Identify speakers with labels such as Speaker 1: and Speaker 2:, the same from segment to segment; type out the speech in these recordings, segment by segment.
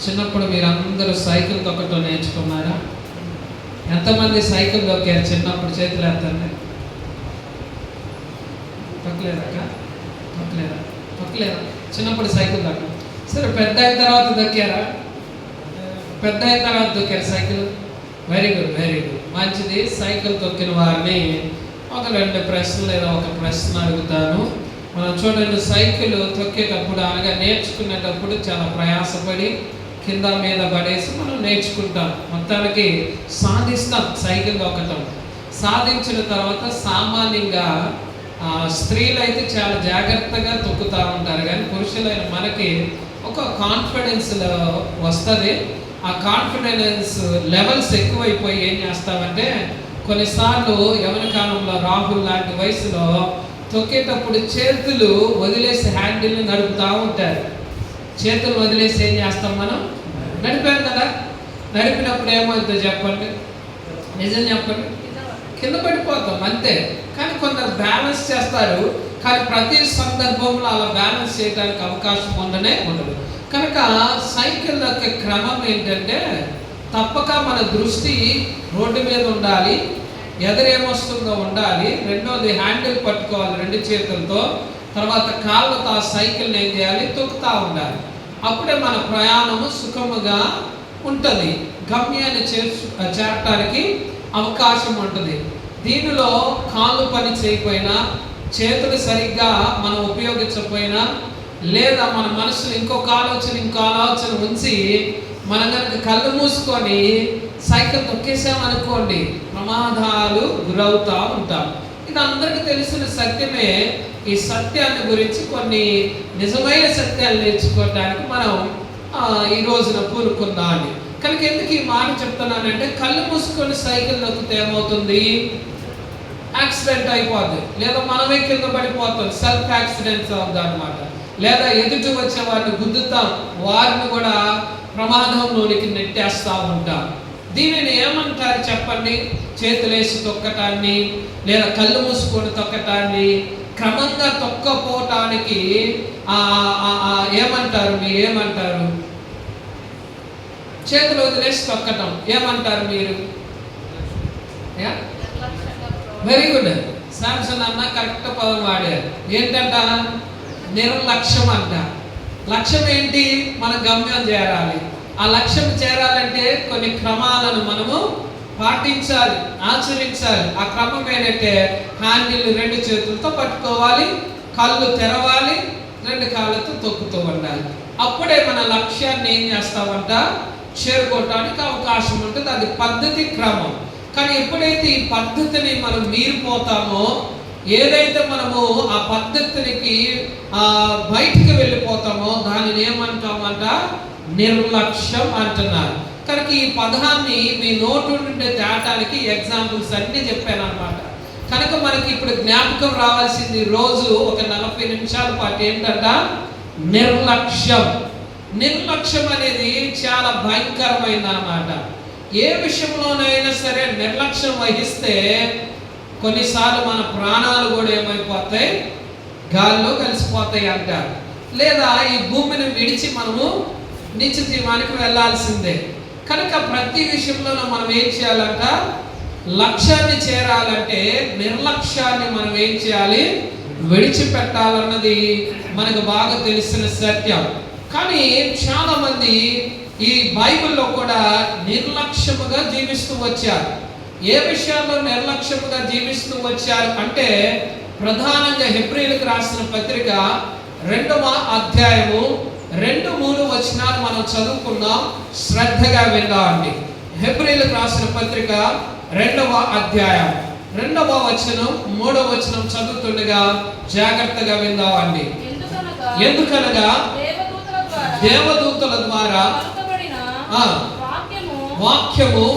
Speaker 1: చిన్నప్పుడు మీరు అందరూ సైకిల్ తొక్కటం నేర్చుకున్నారా? ఎంతమంది సైకిల్ తొక్కారు చిన్నప్పుడు? చేతులు ఎత్తండి. తొక్కలేదక్క? తొక్కలేదా? చిన్నప్పుడు సైకిల్ తొక్క. సరే, పెద్ద అయిన తర్వాత తొక్కారా? పెద్ద అయిన తర్వాత తొక్కారు సైకిల్. వెరీ గుడ్, మంచిది. సైకిల్ తొక్కిన వారిని ఒక 2 ప్రశ్నలు లేదా ఒక ప్రశ్న అడుగుతాను. మనం చూడండి, సైకిల్ తొక్కేటప్పుడు అనగా నేర్చుకునేటప్పుడు చాలా ప్రయాసపడి కింద మీద పడేసి మనం నేర్చుకుంటాం. మొత్తానికి సాధిస్తాం సైకిల్ తొక్కటం. సాధించిన తర్వాత సామాన్యంగా స్త్రీలు అయితే చాలా జాగ్రత్తగా తొక్కుతూ ఉంటారు, కానీ పురుషులైన మనకి ఒక కాన్ఫిడెన్స్ వస్తుంది. ఆ కాన్ఫిడెన్స్ లెవెల్స్ ఎక్కువైపోయి ఏం చేస్తామంటే, కొన్నిసార్లు యవ్వన కాలంలో రాహుల్ లాంటి వయసులో తొక్కేటప్పుడు చేతులు వదిలేసి హ్యాండిల్ని నడుపుతూ ఉంటారు. చేతులు వదిలేసి ఏం చేస్తాం మనం? నడిపాం కదా. నడిపినప్పుడు ఏమవుతుందో చెప్పండి, నిజం చెప్పండి, కింద పడిపోతాం అంతే. కానీ కొందరు బ్యాలెన్స్ చేస్తారు, కానీ ప్రతి సందర్భంలో అలా బ్యాలెన్స్ చేయడానికి అవకాశం ఉండదు. కనుక సైకిల్ యొక్క క్రమం ఏంటంటే, తప్పక మన దృష్టి రోడ్డు మీద ఉండాలి, ఎదురేమొస్తుందో ఉండాలి. రెండోది హ్యాండిల్ పట్టుకోవాలి 2 చేతులతో. తర్వాత కాళ్ళతో ఆ సైకిల్ని ఏం చేయాలి? తొక్కుతూ ఉండాలి. అప్పుడే మన ప్రయాణము సుఖముగా ఉంటుంది, గమ్యాన్ని చేరటానికి అవకాశం ఉంటుంది. దీనిలో కాళ్ళు పని చేయకపోయినా, చేతులు సరిగ్గా మనం ఉపయోగించకపోయినా, లేదా మన మనసులో ఇంకో ఆలోచన ఉంచి మనం కనుక కళ్ళు మూసుకొని సైకిల్ తొక్కేసామనుకోండి, ప్రమాదాలు గురవుతూ ఉంటాం. ఇది అందరికీ తెలిసిన సత్యమే. ఈ సత్యాన్ని గురించి కొన్ని నిజమైన సత్యాలు నేర్చుకోవడానికి మనం ఈ రోజున పూనుకుందాం. కనుక ఎందుకు ఈ మాట చెప్తున్నానంటే, కళ్ళు మూసుకొని సైకిల్ తొక్కితే ఏమవుతుంది? యాక్సిడెంట్ అయిపోద్ది, లేదా మనమే కింద పడిపోతాం, సెల్ఫ్ యాక్సిడెంట్స్ అవుతుంది అనమాట. లేదా ఎదుటి వచ్చే వారిని గుద్దుతాం, వారిని కూడా ప్రమాదంలోనికి నెట్టేస్తూ ఉంటాం. దీనిని ఏమంటారు చెప్పండి? చేతులేసి తొక్కటాన్ని లేదా కళ్ళు మూసుకొని తొక్కటాన్ని, క్రమంగా తొక్కపోవటానికి ఏమంటారు? మీరు ఏమంటారు? చేతులు వదిలేసి తొక్కటం ఏమంటారు మీరు? వెరీ గుడ్, శాంసన్ అన్న కరెక్ట్ పదం వాడారు. ఏంటంట? నిర్లక్ష్యం అంట. లక్ష్యం ఏంటి? మన గమ్యం చేరాలి. ఆ లక్ష్యం చేరాలంటే కొన్ని క్రమాలను మనము పాటించాలి, ఆచరించాలి. ఆ క్రమం ఏంటంటే, హ్యాండిల్ 2 చేతులతో పట్టుకోవాలి, కళ్ళు తెరవాలి, 2 కాళ్ళతో తొక్కుతూ ఉండాలి. అప్పుడే మన లక్ష్యాన్ని ఏం చేస్తామంట? చేరుకోవటానికి అవకాశం ఉంటుంది. అది పద్ధతి, క్రమం. కానీ ఎప్పుడైతే ఈ పద్ధతిని మనం మీరిపోతామో, ఏదైతే మనము ఆ పద్ధతికి బయటికి వెళ్ళిపోతామో, దానిని ఏమంటామంట? నిర్లక్ష్యం అంటున్నారు. కనుక ఈ పదాన్ని మీ నోటు నుండి తేటానికి ఎగ్జాంపుల్స్ అన్నీ చెప్పాను అనమాట. కనుక మనకి ఇప్పుడు జ్ఞాపకం రావాల్సింది రోజు ఒక 40 నిమిషాల పాటు ఏంటంట? నిర్లక్ష్యం. నిర్లక్ష్యం అనేది చాలా భయంకరమైంది అన్నమాట. ఏ విషయంలోనైనా సరే నిర్లక్ష్యం వహిస్తే కొన్నిసార్లు మన ప్రాణాలు కూడా ఏమైపోతాయి? గాల్లో కలిసిపోతాయి అంటారు. లేదా ఈ భూమిని విడిచి మనము నిత్య జీవానికి వెళ్ళాల్సిందే. కనుక ప్రతి విషయంలో మనం ఏం చేయాలంట? లక్ష్యాన్ని చేరాలంటే నిర్లక్ష్యాన్ని మనం ఏం చేయాలి? విడిచిపెట్టాలన్నది మనకు బాగా తెలిసిన సత్యం. కానీ చాలా మంది ఈ బైబిల్లో కూడా నిర్లక్ష్యముగా జీవిస్తూ వచ్చారు. ఏ విషయాల్లో నిర్లక్ష్యముగా జీవిస్తూ వచ్చారు అంటే, ప్రధానంగా హెబ్రీయులకు రాసిన పత్రిక 2వ అధ్యాయము 2-3 వచనాలు మనం చదువుకుందాం, శ్రద్ధగా విందామండి. హెబ్రీయులకు రాసిన పత్రిక 2వ అధ్యాయం 2వ వచనం 3వ వచనం చదువుతుండగా జాగ్రత్తగా విందామండి. ఎందుకనగా దేవదూతల ద్వారా వాక్యము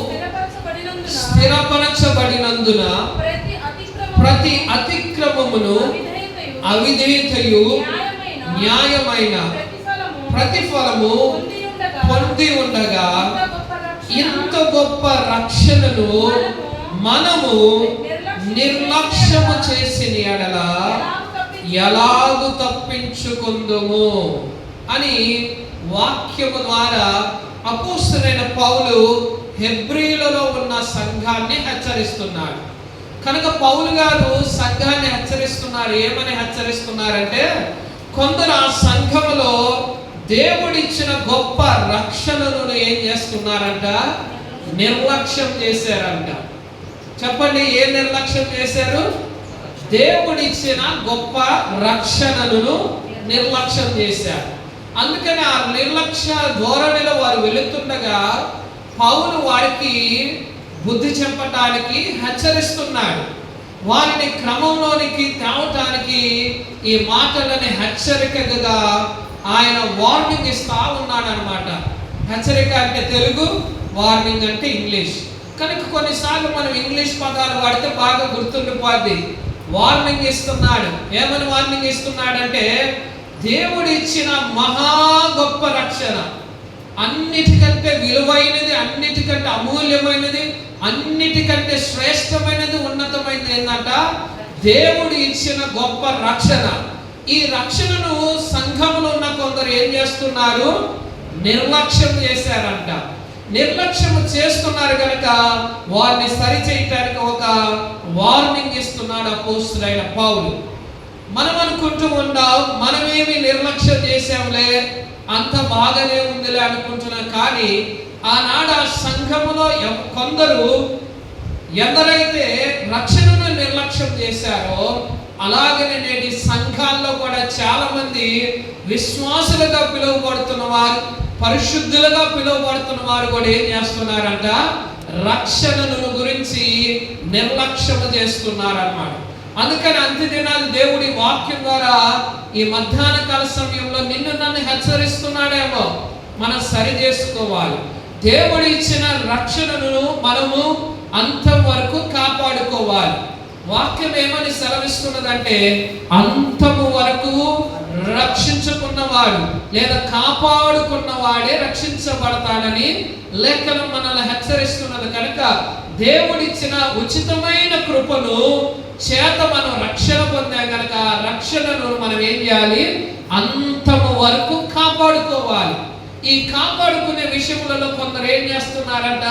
Speaker 1: స్థిరపరచబడినందున ప్రతి అతిక్రమమును అవిధేయతయు న్యాయమైన ప్రతిఫలము పొంది ఉండగా, ఇంత గొప్ప రక్షణను మనము నిర్లక్ష్యము చేసిన ఎడల ఎలాగు తప్పించుకుందుము అని వాక్యము ద్వారా అపోస్తలుడైన పౌలు హెబ్రీలలో ఉన్న సంఘాన్ని హెచ్చరిస్తున్నాడు. కనుక పౌలు గారు సంఘాన్ని హెచ్చరిస్తున్నారు. ఏమని హెచ్చరిస్తున్నారంటే, కొందరు ఆ సంఘములో దేవుడిచ్చిన గొప్ప రక్షణను ఏం చేస్తున్నారంట? నిర్లక్ష్యం చేశారంట. చెప్పండి, ఏ నిర్లక్ష్యం చేశారు? దేవుడిచ్చిన గొప్ప రక్షణను నిర్లక్ష్యం చేశారు. అందుకని ఆ నిర్లక్ష్య ధోరణిలో వారు వెళుతుండగా పౌలు వారికి బుద్ధి చెప్పటానికి హెచ్చరిస్తున్నాడు. వారిని క్రమంలోనికి తేవటానికి ఈ మాటలని హెచ్చరికగా ఆయన వార్నింగ్ ఇస్తా ఉన్నాడు అనమాట. హెచ్చరిక అంటే తెలుగు, వార్నింగ్ అంటే ఇంగ్లీష్. కనుక కొన్నిసార్లు మనం ఇంగ్లీష్ పదాలు వాడితే బాగా గుర్తుండిపోద్ది. వార్నింగ్ ఇస్తున్నాడు. ఏమని వార్నింగ్ ఇస్తున్నాడంటే, దేవుడు ఇచ్చిన మహా గొప్ప రక్షణ, అన్నిటికంటే విలువైనది, అన్నిటికంటే అమూల్యమైనది, అన్నిటికంటే శ్రేష్టమైనది, ఉన్నతమైనది ఏంటంట? దేవుడు ఇచ్చిన గొప్ప రక్షణ. ఈ రక్షణను సంఘంలో ఉన్న కొందరు ఏం చేస్తున్నారు? నిర్లక్ష్యం చేశారంట. నిర్లక్ష్యం చేస్తున్నారు కనుక వారిని సరిచేయటానికి ఒక వార్నింగ్ ఇస్తున్నాడు అపోస్తలుడైన పౌలు. మనం అనుకుంటూ ఉన్నాం, మనమేమి నిర్లక్ష్యం చేసాంలే, అంత బాగానే ఉందిలే అనుకుంటున్నాం. కానీ ఆనాడు ఆ సంఘములో కొందరు ఎందరైతే రక్షణను నిర్లక్ష్యం చేశారో, అలాగనే నేటి సంఘాల్లో కూడా చాలా మంది విశ్వాసులుగా పిలువబడుతున్న వారు, పరిశుద్ధులుగా పిలువబడుతున్న వారు కూడా ఏం చేస్తున్నారంట? రక్షణను గురించి నిర్లక్ష్యం చేస్తున్నారన్నమాట. అందుకని అంత్యదినాలు దేవుడి వాక్యం ద్వారా ఈ మధ్యాహ్న కాల సమయంలో నిన్ను నన్ను హెచ్చరిస్తున్నాడేమో, మనం సరి చేసుకోవాలి. దేవుడు ఇచ్చిన రక్షణను మనము అంతం వరకు కాపాడుకోవాలి. వాక్యం ఏమని సెలవిస్తున్నదంటే, అంతము వరకు రక్షించుకున్నవాడు లేదా కాపాడుకున్నవాడే రక్షించబడతాడని లేఖనం మనల్ని హెచ్చరిస్తున్నది. కనుక దేవుడిచ్చిన ఉచితమైన కృపను చేత మనం రక్షణ పొందాం కనుక రక్షణను మనం ఏం చేయాలి? అంతము వరకు కాపాడుకోవాలి. ఈ కాపాడుకునే విషయములలో కొందరు ఏం చేస్తున్నారంట?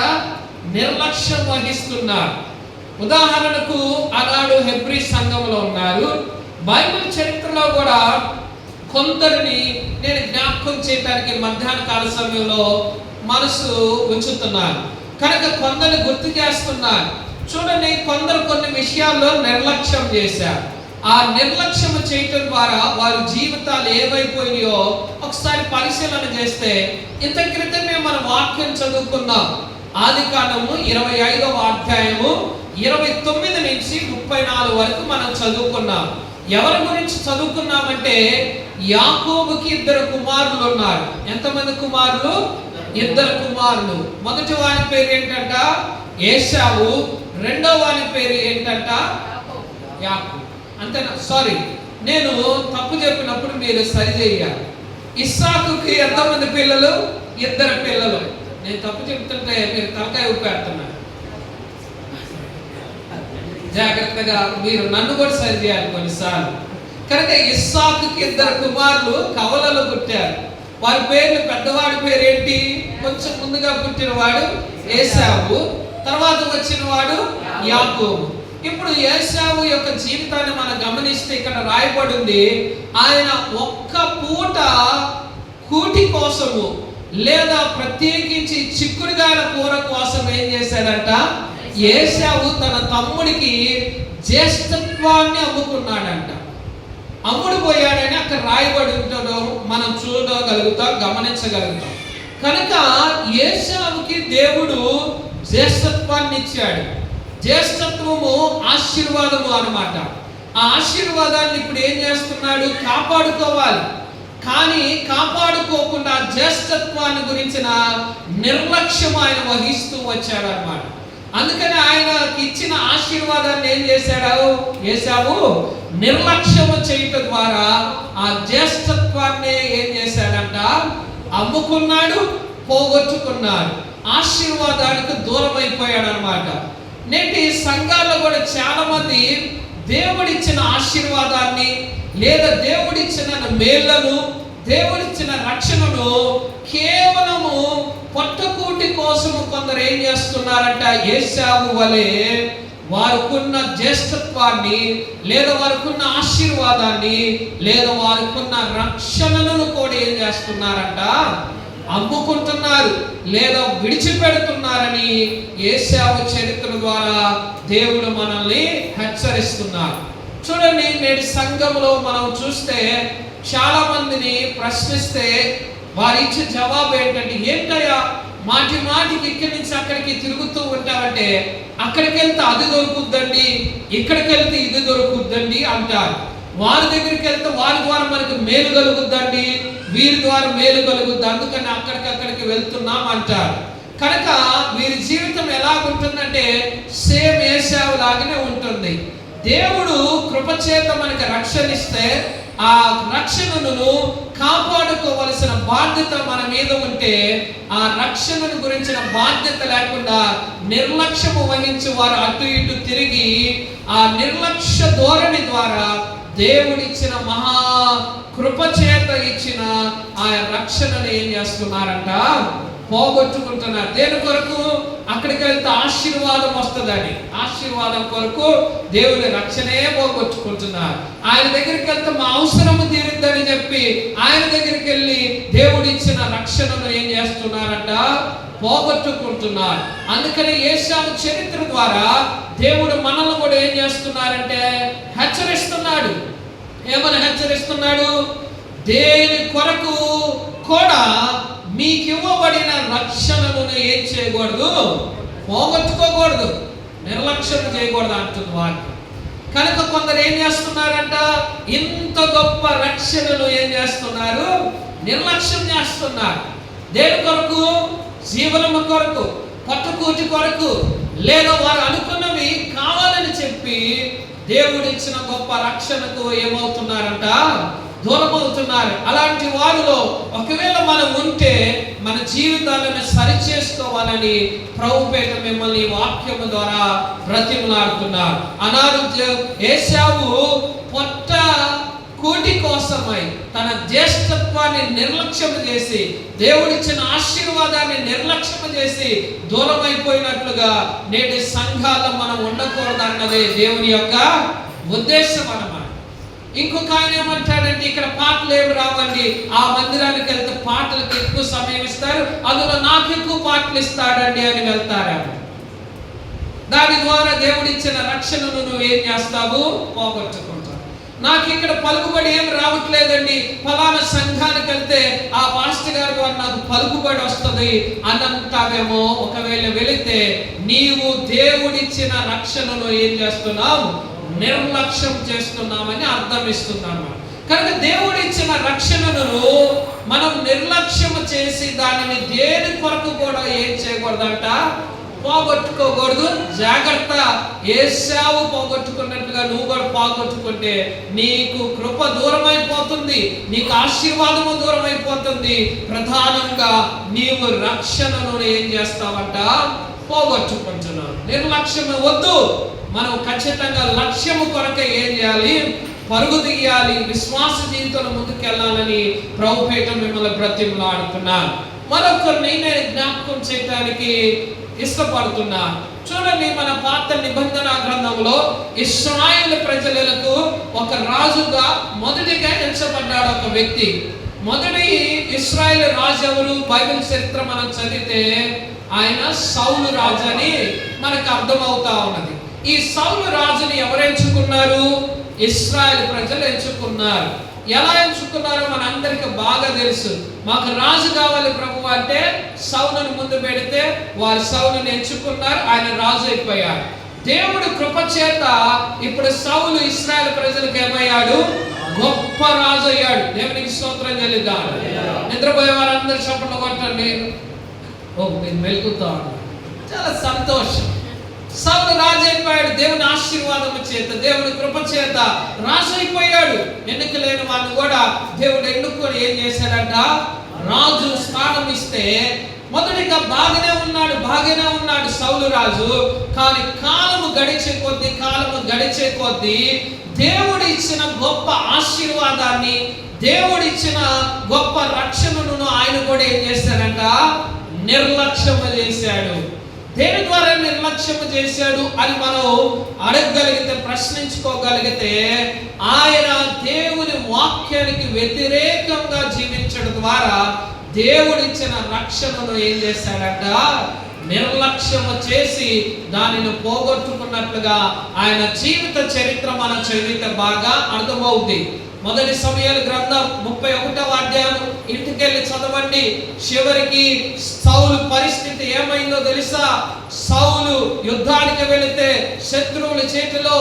Speaker 1: నిర్లక్ష్యం వహిస్తున్నారు. ఉదాహరణకు ఆనాడు హెబ్రీ సంఘంలో ఉన్నారు. బైబిల్ చరిత్రలో కూడా కొందరిని నేను జ్ఞాపకం చేయడానికి మధ్యాహ్న కాల సమయంలో మనసు ఉంచుతున్నాను. కనుక కొందరిని గుర్తు చేస్తున్నాను. చూడండి, కొందరు కొన్ని విషయాల్లో నిర్లక్ష్యం చేశారు. ఆ నిర్లక్ష్యం చేయటం ద్వారా వారి జీవితాలు ఏమైపోయినాయో ఒకసారి పరిశీలన చేస్తే, ఇంత క్రితమే మనం వాక్యం చదువుకున్నాం. ఆదికాండము 25వ అధ్యాయము 29 నుంచి 34 వరకు మనం చదువుకున్నాం. ఎవరి గురించి చదువుకున్నామంటే, యాకోబుకి 2 కుమారులు ఉన్నారు. ఎంతమంది కుమారులు? 2 కుమారులు. మొదటి వాని పేరు ఏంటంట? ఏశావు. రెండో వాని పేరు ఏంటంట? యాకోబు. అంతేనా? సారీ, నేను తప్పు చెప్పినప్పుడు మీరు సరిచేయాలి. ఇస్సాకుకి ఎంతమంది పిల్లలు? 2 పిల్లలు. నేను తప్పు చెప్తుంటే మీరు తలకాయ ఊపెడుతున్నారు. జాగ్రత్తగా మీరు నన్ను కూడా సరి చేయాలి కొన్నిసార్లు. కనుక ఇస్సాకుకి 2 కుమారులు కవలలు పుట్టారు. వారి పేర్లు, పెద్దవాడి పేరు ఏంటి? కొంచెం ముందుగా పుట్టిన వాడు ఏశావు, తర్వాత వచ్చిన వాడు యాకోబు. ఇప్పుడు ఏశావు యొక్క జీవితాన్ని మనం గమనిస్తే ఇక్కడ రాయబడింది, ఆయన ఒక్క పూట కూటి కోసము లేదా ప్రత్యేకించి చిక్కుడుగాయల కూర కోసం ఏం చేశాడంట? ఏశావు తన తమ్ముడికి జ్యేష్ఠత్వాన్ని అమ్ముకున్నాడంట. అమ్ముడు పోయాడని అక్కడ రాయబడి ఉంటుందో మనం చూడగలుగుతాం, గమనించగలుగుతాం. కనుక ఏశావుకి దేవుడు జ్యేష్ఠత్వాన్ని ఇచ్చాడు. జ్యేష్ఠత్వము ఆశీర్వాదము అన్నమాట. ఆ ఆశీర్వాదాన్ని ఇప్పుడు ఏం చేస్తున్నాడు? కాపాడుకోవాలి. కానీ కాపాడుకోకుండా జ్యేష్ఠత్వాన్ని గురించిన నిర్లక్ష్యం ఆయన వహిస్తూ వచ్చాడు అన్నమాట. అందుకని ఆయనకి ఇచ్చిన ఆశీర్వాదాన్ని ఏం చేశాడు? ఏశావు నిర్లక్ష్యము చేయటం ద్వారా ఆ జ్యేష్ఠత్వాన్ని ఏం చేశాడంట? అమ్ముకున్నాడు, పోగొట్టుకున్నాడు, ఆశీర్వాదానికి దూరం అయిపోయాడు అనమాట. నేటి సంఘాల్లో కూడా చాలా మంది దేవుడిచ్చిన ఆశీర్వాదాన్ని లేదా దేవుడిచ్చిన మేళ్లను, దేవుడిచ్చిన రక్షణను కేవలము పొట్టకూటి కోసము కొందరు ఏం చేస్తున్నారంట, ఏశావు వలె వారికున్న జ్యేష్ఠత్వాన్ని, లేదా వారికున్న ఆశీర్వాదాన్ని, లేదా వారికున్న రక్షణలను కూడా ఏం చేస్తున్నారంట, అమ్ముకుంటున్నారు లేదా విడిచిపెడుతున్నారని ఏశావు చరిత్ర ద్వారా దేవుడు మనల్ని హెచ్చరిస్తున్నారు. చూడండి, నేటి సంఘంలో మనం చూస్తే చాలా మందిని ప్రశ్నిస్తే వారు ఇచ్చే జవాబు ఏంటంటే, ఏంటయ్యా మాటి మాటికి ఇక్కడి నుంచి అక్కడికి తిరుగుతూ ఉంటామంటే, అక్కడికి వెళ్తే అది దొరుకుద్దండి, ఇక్కడికి వెళ్తే ఇది దొరుకుద్దండి అంటారు. వారి దగ్గరికి వెళ్తే వారి ద్వారా మనకు మేలు కలుగుద్దండి, వీరి ద్వారా మేలు కలుగుద్ది, అందుకని అక్కడికి వెళ్తున్నాం అంటారు. కనుక వీరి జీవితం ఎలా ఉంటుందంటే సేమ్ ఏశావు లాగానే ఉంటుంది. దేవుడు కృపచేత మనకి రక్షణ ఇస్తే ఆ రక్షణను కాపాడుకోవలసిన బాధ్యత మన మీద ఉంటే, ఆ రక్షణను గురించిన బాధ్యత లేకుండా నిర్లక్ష్యము వహించి వారు అటు ఇటు తిరిగి ఆ నిర్లక్ష్య ధోరణి ద్వారా దేవుడిచ్చిన మహా కృపచేత ఇచ్చిన ఆ రక్షణను ఏం చేస్తున్నారంట, పోగొట్టుకుంటున్నారు. దేని కొరకు? అక్కడికి వెళ్తే ఆశీర్వాదం వస్తుందని, ఆశీర్వాదం కొరకు దేవుని రక్షణే పోగొట్టుకుంటున్నారు. ఆయన దగ్గరికి వెళ్తే మా అవసరము తీరుద్దని చెప్పి ఆయన దగ్గరికి వెళ్ళి దేవుడిచ్చిన రక్షణను ఏం చేస్తున్నారంట, పోగొట్టుకుంటున్నారు. అందుకని ఏశావు చరిత్ర ద్వారా దేవుడు మనల్ని కూడా ఏం చేస్తున్నారంటే హెచ్చరిస్తున్నాడు. ఏమని హెచ్చరిస్తున్నాడు? దేని కొరకు కూడా మీకు ఇవ్వబడిన రక్షణను ఏం చేయకూడదు, పోగొట్టుకోకూడదు, నిర్లక్ష్యం చేయకూడదు అంటుంది వాక్యం. కనుక కొందరు ఏం చేస్తున్నారంట, ఇంత గొప్ప రక్షణను ఏం చేస్తున్నారు, నిర్లక్ష్యం చేస్తున్నారు. దేని కొరకు? జీవనము కొరకు, పట్టుకూటి కొరకు, లేదా వారు అనుకున్నవి కావాలని చెప్పి దేవుడు ఇచ్చిన గొప్ప రక్షణకు ఏమవుతున్నారంట, దూరం అవుతున్నారు. అలాంటి వారిలో ఒకవేళ మనం ఉంటే మన జీవితాలను సరి చేసుకోవాలని ప్రభుపేట మిమ్మల్ని వాక్యము ద్వారా బ్రతిమలాడుతున్నారు. అనారోగ్య ఏశావు పొట్ట కూటి కోసమై తన జ్యేష్ఠత్వాన్ని నిర్లక్ష్యం చేసి, దేవుడిచ్చిన ఆశీర్వాదాన్ని నిర్లక్ష్యం చేసి దూరం అయిపోయినట్లుగా నేటి సంఘాల్లో మనం ఉండకూడదన్నదే దేవుని యొక్క ఉద్దేశం అన్నమాట. ఇంకొక ఆయన ఏమంటాడంటే, ఇక్కడ పాటలు ఏమి రావండి, ఆ మందిరానికి వెళ్తే పాటలకు ఎక్కువ సమయం ఇస్తారు, అందులో నాకు ఎక్కువ పాటలు ఇస్తాడండి అని వెళ్తారా. దాని ద్వారా దేవుడిచ్చిన రక్షణను నువ్వేం చేస్తావు, పోగొట్టుకుంటావు. నాకు ఇక్కడ పలుకుబడి ఏమి రావట్లేదండి, ఫలానా సంఘానికి వెళ్తే ఆ పాస్టర్ గారి ద్వారా నాకు పలుకుబడి వస్తుంది అని అంటావేమో. ఒకవేళ వెళితే నీవు దేవుడిచ్చిన రక్షణను ఏం చేస్తున్నావు, నిర్లక్ష్యం చేస్తున్నామని అర్థం ఇస్తున్నాను. కనుక దేవుడు ఇచ్చిన రక్షణను మనం నిర్లక్ష్యం చేసి దానిని దేని కొరకు కూడా ఏం చేయకూడదంట, పోగొట్టుకోకూడదు. జాగ్రత్త. ఏశావు పోగొట్టుకున్నట్టుగా నువ్వు కూడా పోగొట్టుకుంటే నీకు కృప దూరం అయిపోతుంది, నీకు ఆశీర్వాదము దూరం అయిపోతుంది. ప్రధానంగా నీవు రక్షణను ఏం చేస్తావంట, పోగొట్టుకుంటున్నావు. నిర్లక్ష్యం వద్దు. మనం ఖచ్చితంగా లక్ష్యము కొరకే ఏం చేయాలి, పరుగు తీయాలి, విశ్వాస జీవితంలో ముందుకెళ్ళాలని ప్రభుపేట మిమ్మల్ని బ్రతిమలాడుతున్నాను. మరొకరిని నేను జ్ఞాపకం చేయడానికి ఇష్టపడుతున్నా. చూడండి, మన పాత నిబంధన గ్రంథంలో ఇశ్రాయేలు ప్రజలకు ఒక రాజుగా మొదటిగా ఎంచబడ్డాడు ఒక వ్యక్తి. మొదటి ఇశ్రాయేలు రాజు ఎవరు? బైబిల్ చరిత్ర మనం చదివితే ఆయన సౌలు రాజు అని మనకు అర్థమవుతా ఉన్నది. ఈ సౌలు రాజుని ఎవరు ఎంచుకున్నారు? ఇశ్రాయేలు ప్రజలు ఎంచుకున్నారు. ఎలా ఎంచుకున్నారో మనందరికీ బాగా తెలుసు. మాకు రాజు కావాలి ప్రభు అంటే సౌలుని ముందు పెడితే వారు సౌలుని ఎంచుకున్నారు, ఆయన రాజు అయిపోయాడు. దేవుడు కృపచేత ఇప్పుడు సౌలు ఇశ్రాయేలు ప్రజలకు ఏమయ్యాడు, గొప్ప రాజు అయ్యాడు. దేవునికి స్తోత్రం చెల్లిద్దాం. నిద్రపోయే వారందరూ చప్పట్లు కొట్టండి. నేను మెలుగుతా ఉన్నాను, చాలా సంతోషం. సౌలు రాజు అయిపోయాడు. దేవుని ఆశీర్వాదము చేత, దేవుని కృప చేత రాజు అయిపోయాడు. ఎన్నిక లేని వాళ్ళు కూడా దేవుడు ఎన్నుకొని ఏం చేశాడంట, రాజు స్థానం ఇస్తే మొదటిగా బాగానే ఉన్నాడు సౌలు రాజు. కానీ కాలము గడిచే కొద్దీ దేవుడు ఇచ్చిన గొప్ప ఆశీర్వాదాన్ని, దేవుడిచ్చిన గొప్ప రక్షణను ఆయన కూడా ఏం చేశాడంట? నిర్లక్ష్యము చేశాడు. దేని ద్వారా నిర్లక్ష్యము చేశాడు అని మనం అడగగలిగితే, ప్రశ్నించుకోగలిగితే, ఆయన దేవుని వాక్యానికి వ్యతిరేకంగా జీవించడం ద్వారా దేవుడిచ్చిన రక్షణను ఏం చేశాడంట? నిర్లక్ష్యము చేసి దానిని పోగొట్టుకున్నట్లుగా ఆయన జీవిత చరిత్ర మనం చదివితే బాగా అర్థమవుతుంది. మొదటి సమూయేలు గ్రంథం 31వ అధ్యాయం ఇంటికెళ్ళి చదవండి. చివరికి సౌలు పరిస్థితి ఏమైందో తెలుసా? సౌలు యుద్ధానికి వెళితే శత్రువుల చేతిలో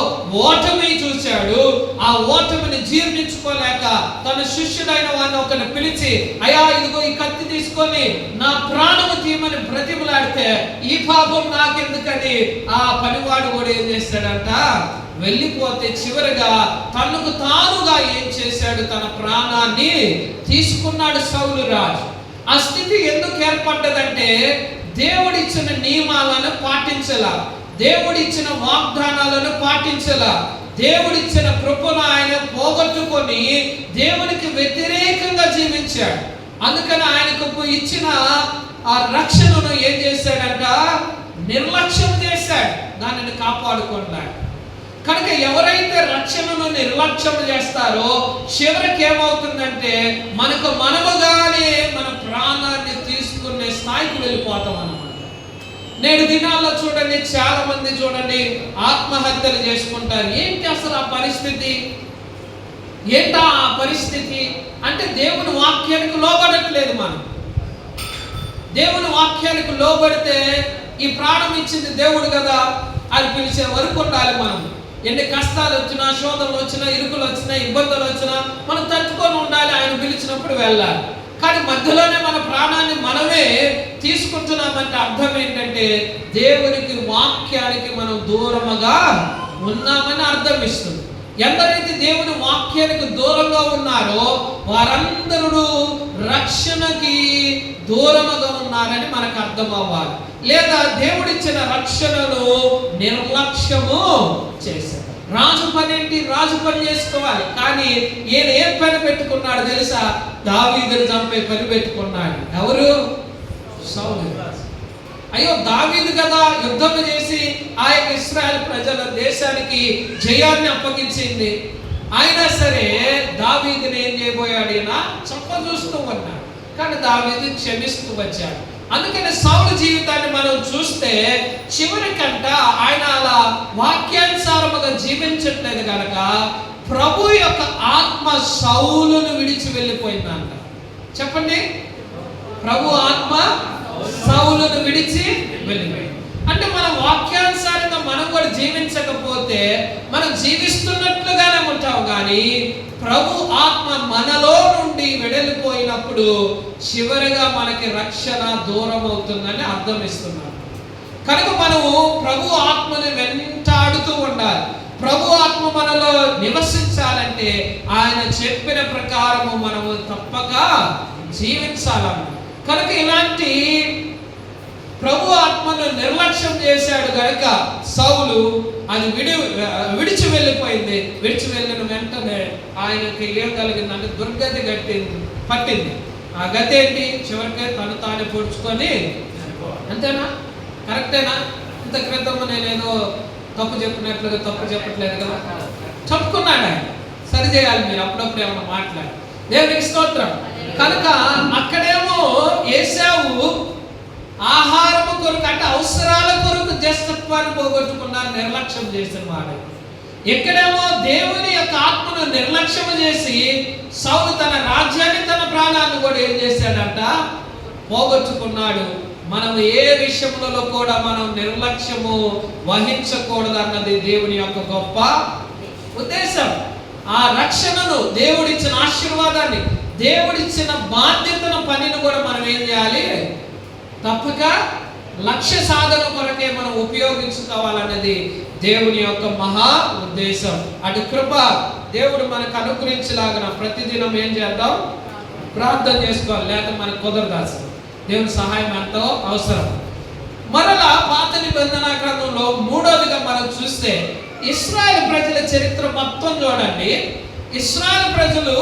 Speaker 1: ఓటమి చూశాడు. ఆ ఓటమిని జీర్ణించుకోలేక తన శిష్యుడైన వాడిని ఒకరిని పిలిచి, అయ్యా ఇదిగో ఈ కత్తి తీసుకొని నా ప్రాణము తీయమని బ్రతిమలాడితే, ఈ పాపం నాకెందుకని ఆ పనివాడు కూడా ఏం చేశాడంట? వెళ్ళిపోతే చివరిగా తనకు తానుగా ఏం చేశాడు? తన ప్రాణాన్ని తీసుకున్నాడు సౌలు రాజు. ఆ స్థితి ఎందుకు ఏర్పడ్డదంటే, దేవుడిచ్చిన నియమాలను పాటించలా, దేవుడిచ్చిన వాగ్దానాలను పాటించలా, దేవుడిచ్చిన కృపను ఆయన పోగొట్టుకొని దేవునికి వ్యతిరేకంగా జీవించాడు. అందుకని ఆయనకు ఇచ్చిన ఆ రక్షణను ఏం చేశాడంట? నిర్లక్ష్యం చేశాడు, దానిని కాపాడుకున్నాడు. కనుక ఎవరైతే రక్షణను నిర్లక్ష్యం చేస్తారో చివరికి ఏమవుతుందంటే, మనకు మనముగానే మన ప్రాణాన్ని తీసుకునే స్థాయికి వెళ్ళిపోతాం అన్నమాట. నేడు దినాల్లో చూడండి, చాలా మంది చూడండి ఆత్మహత్యలు చేసుకుంటారు. ఏంటి అసలు ఆ పరిస్థితి? ఏంటా ఆ పరిస్థితి అంటే, దేవుని వాక్యానికి లోబడట్లేదు. మనం దేవుని వాక్యానికి లోబడితే, ఈ ప్రాణం ఇచ్చింది దేవుడు కదా అని పిలిచే వరకు ఉండాలి. మనం ఎన్ని కష్టాలు వచ్చినా, శోధనలు వచ్చినా, ఇరుకులు వచ్చినా, ఇబ్బందులు వచ్చినా మనం తట్టుకొని ఉండాలి. ఆయన పిలిచినప్పుడు వెళ్ళాలి. కానీ మధ్యలోనే మన ప్రాణాన్ని మనమే తీసుకుంటున్నామంటే అర్థం ఏంటంటే, దేవునికి వాక్యానికి మనం దూరముగా ఉన్నామని అర్థం ఇస్తుంది. ఎందరైతే దేవుని వాక్యానికి దూరంగా ఉన్నారో వారందరూ రక్షణకి దూరముగా ఉన్నారని మనకు అర్థం అవ్వాలి. లేదా దేవుడిచ్చిన రక్షణను నిర్లక్ష్యము చేశారు. రాజు పని ఏంటి? రాజు పని చేసుకోవాలి. కానీ ఈయన ఏం పని పెట్టుకున్నాడు తెలుసా? దావీదును చంపే పని పెట్టుకున్నాడు. ఎవరు? సౌలు. అయ్యో, దావీదు కదా యుద్ధం చేసి ఆయన ఇశ్రాయేలు ప్రజల దేశానికి జయాన్ని అప్పగించింది. అయినా సరే దావీదుని ఏం చేయబోయాడు? ఈయన చంప చూస్తూ ఉన్నాడు. కానీ దావీదు క్షమిస్తూ వచ్చాడు. అందుకని సౌలు జీవితాన్ని మనం చూస్తే చివరికంట ఆయన అలా వాక్యానుసారముగా జీవించట్లేదు కనుక ప్రభు యొక్క ఆత్మ సౌలును విడిచి వెళ్ళిపోయిందంట. చెప్పండి, ప్రభు ఆత్మ సౌలును విడిచి వెళ్ళిపోయింది. అంటే మన వాక్యానుసారంగా మనం కూడా జీవించకపోతే మనం జీవిస్తున్నట్లుగానే ఉంటాం, కానీ ప్రభు ఆత్మ మనలో నుండి వెడలిపోయినప్పుడు చివరిగా మనకి రక్షణ దూరం అవుతుందని అర్థం ఇస్తున్నాడు. కనుక మనము ప్రభు ఆత్మని వెంటాడుతూ ఉండాలి. ప్రభు ఆత్మ మనలో నివసించాలంటే ఆయన చెప్పిన ప్రకారము మనము తప్పక జీవించాలన్న. కనుక ఇలాంటి ప్రభు ఆత్మను నిర్లక్ష్యం చేశాడు కనుక సౌలు అది విడిచి వెళ్ళిపోయింది. విడిచి వెళ్ళిన వెంటనే ఆయనకి ఏం కలిగిందంటే దుర్గతి పట్టింది. ఆ గతి ఏంటి? చివరికి తను తాను పొడుచుకొని, అంతేనా? కరెక్టేనా? ఇంత క్రితం నేనేదో తప్పు చెప్పినట్లుగా తప్పు చెప్పట్లేదు కదా, చెప్పుకున్నాడు ఆయన. సరి చేయాలి మీరు అప్పుడప్పుడు ఏమన్నా మాట్లాడి. దేవునికి స్తోత్రం. కనుక అక్కడేమో ఏశావు ఆహారము కొరకు అంటే అవసరాల కొరకు జ్యేష్ఠత్వాన్ని పోగొట్టుకున్నారు, నిర్లక్ష్యం చేసిన వాడు. ఎక్కడేమో దేవుని యొక్క ఆత్మను నిర్లక్ష్యం చేసి సౌలు తన రాజ్యాన్ని తన ప్రాణాన్ని కూడా ఏం చేశాడంట? పోగొట్టుకున్నాడు. మనం ఏ విషయంలో కూడా మనం నిర్లక్ష్యము వహించకూడదు అన్నది దేవుని యొక్క గొప్ప ఉద్దేశం. ఆ రక్షణను, దేవుడిచ్చిన ఆశీర్వాదాన్ని, దేవుడిచ్చిన బాధ్యతను, పనిని కూడా మనం ఏం చేయాలి? తప్పక లక్ష్య సాధన కొరకే మనం ఉపయోగించుకోవాలన్నది దేవుని యొక్క మహా ఉద్దేశం. అటు కృప దేవుడు మనకు అనుగ్రహించలాగిన ప్రతిదినం ఏం చేద్దాం? ప్రార్థన చేసుకోవాలి. లేక మనకు కుదరదు. అసలు దేవుని సహాయం ఎంతో అవసరం. మరలా పాత నిబంధన గ్రంథంలో మూడోదిగా మనం చూస్తే ఇశ్రాయేలు ప్రజల చరిత్ర మొత్తం చూడండి. ఇశ్రాయేలు ప్రజలు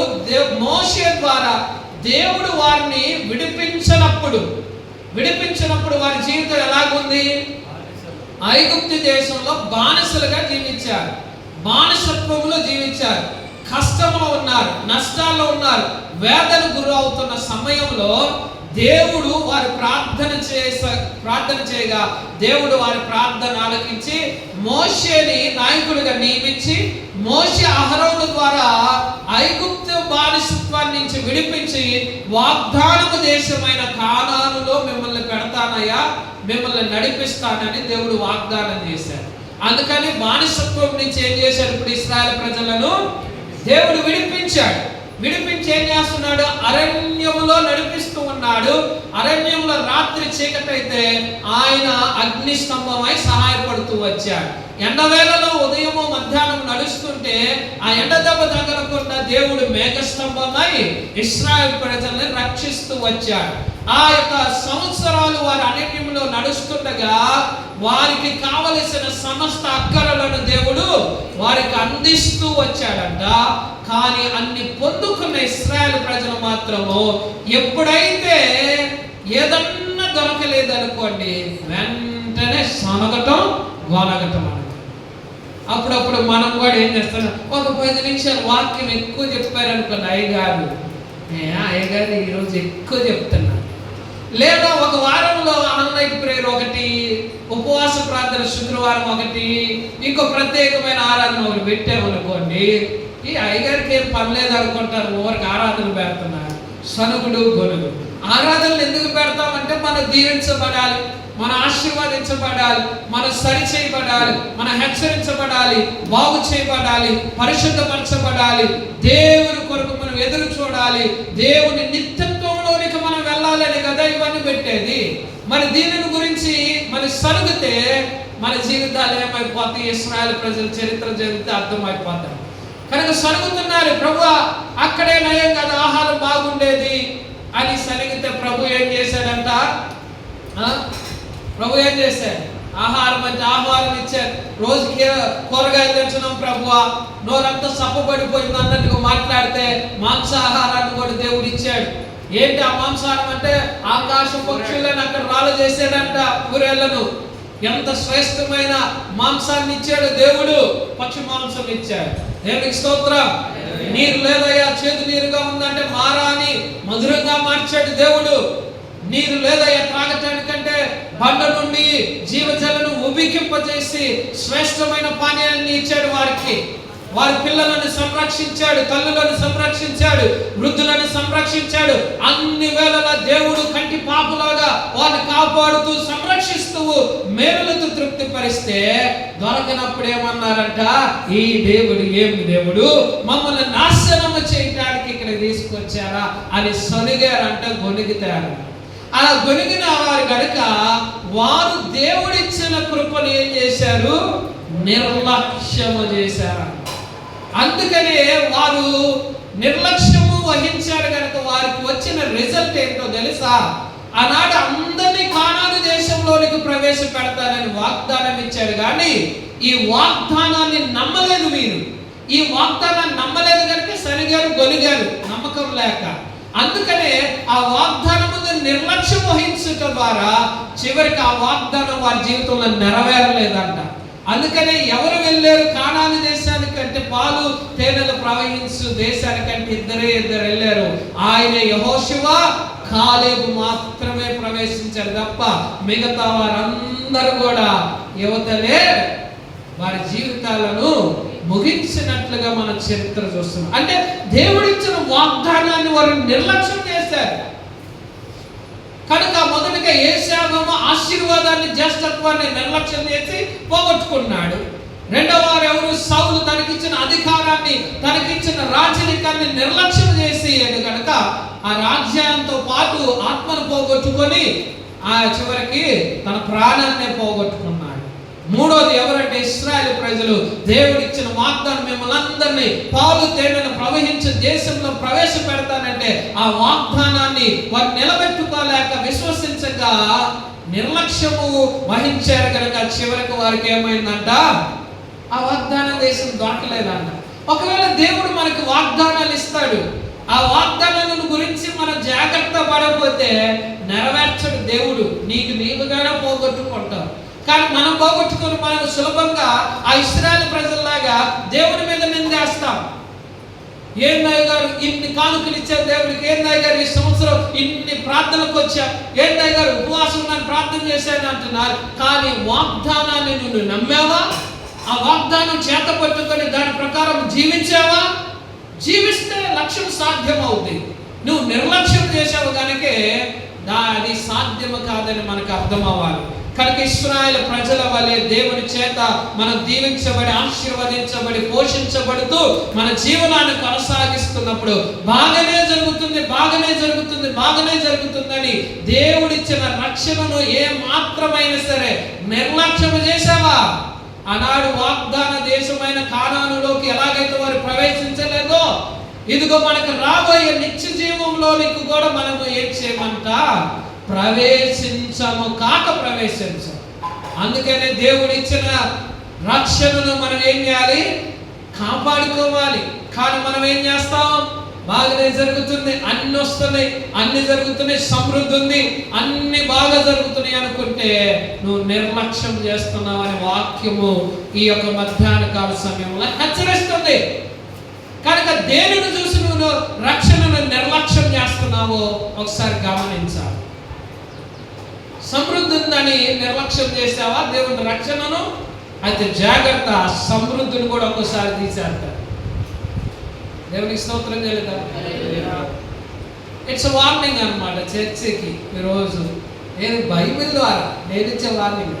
Speaker 1: మోషే ద్వారా దేవుడు వారిని విడిపించినప్పుడు వారి జీవితం ఎలాగుంది? ఐగుప్తు దేశంలో బానిసలుగా జీవించారు, బానిసత్వంలో జీవించారు, కష్టంలో ఉన్నారు, నష్టాల్లో ఉన్నారు, వేదన గురి అవుతున్న సమయంలో దేవుడు వారి ప్రార్థన చేయగా దేవుడు వారి ప్రార్థన ఆలకించి మోషేని నాయకుడిగా నియమించి మోషే అహరోను ద్వారా ఐగుప్తు బానిసత్వాన్ని నుంచి విడిపించి వాగ్దానము దేశమైన కానానులో మిమ్మల్ని పెడతానయ్యా, మిమ్మల్ని నడిపిస్తానని దేవుడు వాగ్దానం చేశారు. అందుకని బానిసత్వం నుంచి ఏం చేశాడు? ఇప్పుడు ఇశ్రాయేలు ప్రజలను దేవుడు విడిపించాడు. విడిపించి ఏం చేస్తున్నాడు? అరణ్యములో నడిపిస్తూ ఉన్నాడు. అరణ్యంలో రాత్రి చీకటైతే ఆయన అగ్ని స్తంభమై సహాయపడుతూ వచ్చాడు. ఎండవేళలో ఉదయము మధ్యాహ్నం నడుస్తుంటే ఆ ఎండ దెబ్బ తగలకుండా దేవుడు మేఘస్తంభమై ఇశ్రాయేలు ప్రజల్ని రక్షిస్తూ వచ్చాడు. ఆ యొక్క సంవత్సరాలు వారి అరణ్యంలో నడుస్తుండగా వారికి కావలసిన సమస్త అక్కరలను దేవుడు వారికి అందిస్తూ వచ్చాడంట. కానీ అన్ని పొందుకున్న ఇశ్రాయేలు ప్రజలు మాత్రము ఎప్పుడైతే ఏదన్నా దొరకలేదనుకోండి వెంటనే సనగటం గొనగటం అన్నమాట. అప్పుడప్పుడు మనం కూడా ఏం చేస్తాం, ఒక 10 నిమిషాలు వాక్యం ఎక్కువ చెప్పారనుకోండి, అయ్యగారు ఈరోజు ఎక్కువ చెప్తున్నా, లేదా ఒక వారంలో ఆన్లైన్ ప్రేయర్ ఒకటి, ఉపవాస ప్రార్థన శుక్రవారం ఒకటి, ఇంకో ప్రత్యేకమైన ఆరాధన ఒకటి పెట్టామనుకోండి, ఈ అయ్యగారికి ఏం పని లేదు అనుకుంటారు, ఊరికి ఆరాధన పెడుతున్నారు. సనుగుడు గొనుగు. ఆరాధనలు ఎందుకు పెడతామంటే మనం దీవించబడాలి, మన ఆశీర్వాదించబడాలి, మన సరి చేయబడాలి, మన హెచ్చరించబడాలి, బాగు చేయబడాలి, పరిశుద్ధపరచబడాలి, దేవుని కొరకు మనం ఎదురు చూడాలి, దేవుని నిత్యత్వంలోనికి మనం వెళ్ళాలని కదా ఇవన్నీ పెట్టేది. మరి దీనిని గురించి మరి సరుగుతే మన జీవితాలు ఏమైపోతాయి? ఇశ్రాయేలు ప్రజల చరిత్ర చదివితే అర్థమైపోతాయి. కనుక సరుగుతున్నారు. ప్రభు అక్కడే నయం కదా, ఆహారం బాగుండేది అని సరిగితే ప్రభు ఏం చేశాడంట? ప్రభు ఏం చేశాడు? ఆహారం అంటే ఆహారం ఇచ్చారు. రోజుకి కూరగాయలు తెచ్చున్నాం ప్రభువా, నోరంతా సప్పబడిపోయింది అన్నట్టుగా మాట్లాడితే మాంసాహారాన్ని కూడా దేవుడు ఇచ్చాడు. ఏంటి ఆ మాంసాహారం అంటే? ఆకాశ పక్షులను అక్కడ రాళ్ళు చేశాడంట, ఊరేళ్లను. ఎంత శ్రేష్టమైన మాంసాన్ని ఇచ్చాడు దేవుడు, పక్షి మాంసం ఇచ్చాడు. దేవునికి స్తోత్రం. నీరు లేదయ్యా, చేదు నీరుగా ఉందంటే మారాని మధురంగా మార్చాడు దేవుడు. నీరు లేదయ్యా త్రాగటానికంటే బండ నుండి జీవజలను ఉబికింపజేసి శ్రేష్టమైన పానీయాన్ని ఇచ్చాడు వారికి. వారి పిల్లలను సంరక్షించాడు, తల్లులను సంరక్షించాడు, వృద్ధులను సంరక్షించాడు. అన్ని వేళలా దేవుడు కంటి పాపులాగా వారిని కాపాడుతూ సంరక్షిస్తూ మేలులతో తృప్తిపరిస్తే దొరకనప్పుడు ఏమన్నారంట? ఈ దేవుడు ఏమి దేవుడు, మమ్మల్ని నాశనము చేయడానికి ఇక్కడ తీసుకొచ్చారా అని సొనిగారంట, గొనిగితారు. అలా గొనిగిన వారు గనుక వారు దేవుడిచ్చిన కృపను ఏం చేశారు? నిర్లక్ష్యము చేశారు. అందుకనే వారు నిర్లక్ష్యము వహించారు కనుక వారికి వచ్చిన రిజల్ట్ ఏంటో తెలుసా? ఆనాడు అందరినీ కానాను దేశంలోనికి ప్రవేశపెడతానని వాగ్దానం ఇచ్చాడు, కానీ ఈ వాగ్దానాన్ని నమ్మలేదు. మీరు ఈ వాగ్దానాన్ని నమ్మలేదు కనుక సరిగారు, గొలిగారు, నమ్మకం లేక. అందుకనే ఆ వాగ్దానం ముందు నిర్లక్ష్యం వహించటం ద్వారా చివరికి ఆ వాగ్దానం వారి జీవితంలో నెరవేరలేదంట. అందుకనే ఎవరు వెళ్ళారు కానాను దేశానికి అంటే? పాలు తేనెలు ప్రవహించు దేశానికంటే ఇద్దరు వెళ్ళారు. ఆయన యెహోషువ, కాలేబు మాత్రమే ప్రవేశించారు తప్ప మిగతా వారందరూ కూడా యువతలే వారి జీవితాలను ముగించినట్లుగా మన చరిత్ర చూస్తున్నాం. అంటే దేవుడిచ్చిన వాగ్దానాన్ని వారు నిర్లక్ష్యం చేశారు కనుక మొదటిగా యేషాము ఆశీర్వాదాన్ని, జ్యేష్ఠత్వాన్ని నిర్లక్ష్యం చేసి పోగొట్టుకున్నాడు. రెండవ వారు ఎవరు? సౌలు తనకిచ్చిన అధికారాన్ని, తనకిచ్చిన రాజరికాన్ని నిర్లక్ష్యం చేసి కనుక ఆ రాజ్యంతో పాటు ఆత్మను పోగొట్టుకొని ఆ చివరికి తన ప్రాణాన్ని పోగొట్టుకున్నాడు. మూడోది ఎవరంటే? ఇశ్రాయేలు ప్రజలు. దేవుడిచ్చిన వాగ్దానం మిమ్మల్ని అందరినీ పాలు తేనెలు ప్రవహించే దేశంలో ప్రవేశపెడతానంటే ఆ వాగ్దానాన్ని వారు నిలబెట్టుకోలేక విశ్వసించక నిర్లక్ష్యము వహించారు కనుక చివరికి వారికి ఏమైందంట? ఆ వాగ్దాన దేశం దొరకలేదంట. ఒకవేళ దేవుడు మనకు వాగ్దానాలు ఇస్తాడు, ఆ వాగ్దానాలను గురించి మనం జాగ్రత్త పడకపోతే నెరవేర్చడు దేవుడు. నీవుగానే పోగొట్టుకుంటావు. కానీ మనం పోగొట్టుకుని మనం సులభంగా ఆ ఇశ్రాయేలు ప్రజల్లాగా దేవుడి మీద నిందేస్తాం. ఏందయ్య గారు ఇన్ని కానుకలు ఇచ్చారు దేవుడికి, ఏందయ్య గారు ఈ సంవత్సరం ఇన్ని ప్రార్థనలకు వచ్చా, ఏందయ్య గారు ఉపవాసం నన్ను ప్రార్థన చేశాను అంటున్నారు. కానీ వాగ్దానాన్ని నువ్వు నమ్మావా? ఆ వాగ్దానం చేత పట్టుకొని దాని ప్రకారం జీవించావా? జీవిస్తే లక్ష్యం సాధ్యమవుతుంది. నువ్వు నిర్లక్ష్యం చేసావు కనుక అది సాధ్యము కాదని మనకు అర్థం అవ్వాలి. కనుక ఇశ్రాయేలు ప్రజల వలె దేవుని చేత మనం దీవించబడి, ఆశీర్వదించబడి, పోషించబడుతూ మన జీవనాన్ని కొనసాగిస్తున్నప్పుడు బాగానే జరుగుతుందని దేవుడిచ్చిన రక్షణను ఏ మాత్రమైనా సరే నిర్లక్ష్యం చేసావా? ఆనాడు వాగ్దాన దేశమైన కానానులోకి ఎలాగైతే వారు ప్రవేశించలేదో, ఇదిగో మనకు రాబోయే నిత్య జీవంలోనికి కూడా మనము ఏం చేయమంట? ప్రవేశించము కాక ప్రవేశించము. అందుకనే దేవుడు ఇచ్చిన రక్షణను మనం ఏం చేయాలి? కాపాడుకోవాలి. కానీ మనం ఏం చేస్తాం? బాగానే జరుగుతుంది, అన్ని వస్తున్నాయి, అన్ని జరుగుతున్నాయి, సమృద్ధి ఉంది, అన్ని బాగా జరుగుతున్నాయి అనుకుంటే నువ్వు నిర్లక్ష్యం చేస్తున్నావు అనే వాక్యము ఈ యొక్క మధ్యాహ్న కాల సమయంలో హెచ్చరిస్తుంది. కనుక దేనిని చూసి నువ్వు రక్షణను నిర్లక్ష్యం చేస్తున్నావో ఒకసారి గమనించాలి. సమృద్ధి ఉందని నిర్లక్ష్యం చేసావా దేవుని రక్షణను? అయితే జాగ్రత్త, సమృద్ధిని కూడా ఒక్కసారి తీసేస్తారు. దేవునికి స్తోత్రం చేద్దాం. ఇట్స్ వార్నింగ్ అన్నమాట చర్చికి ఈరోజు. నేను బైబిల్ ద్వారా నేను ఇచ్చే వార్నింగ్.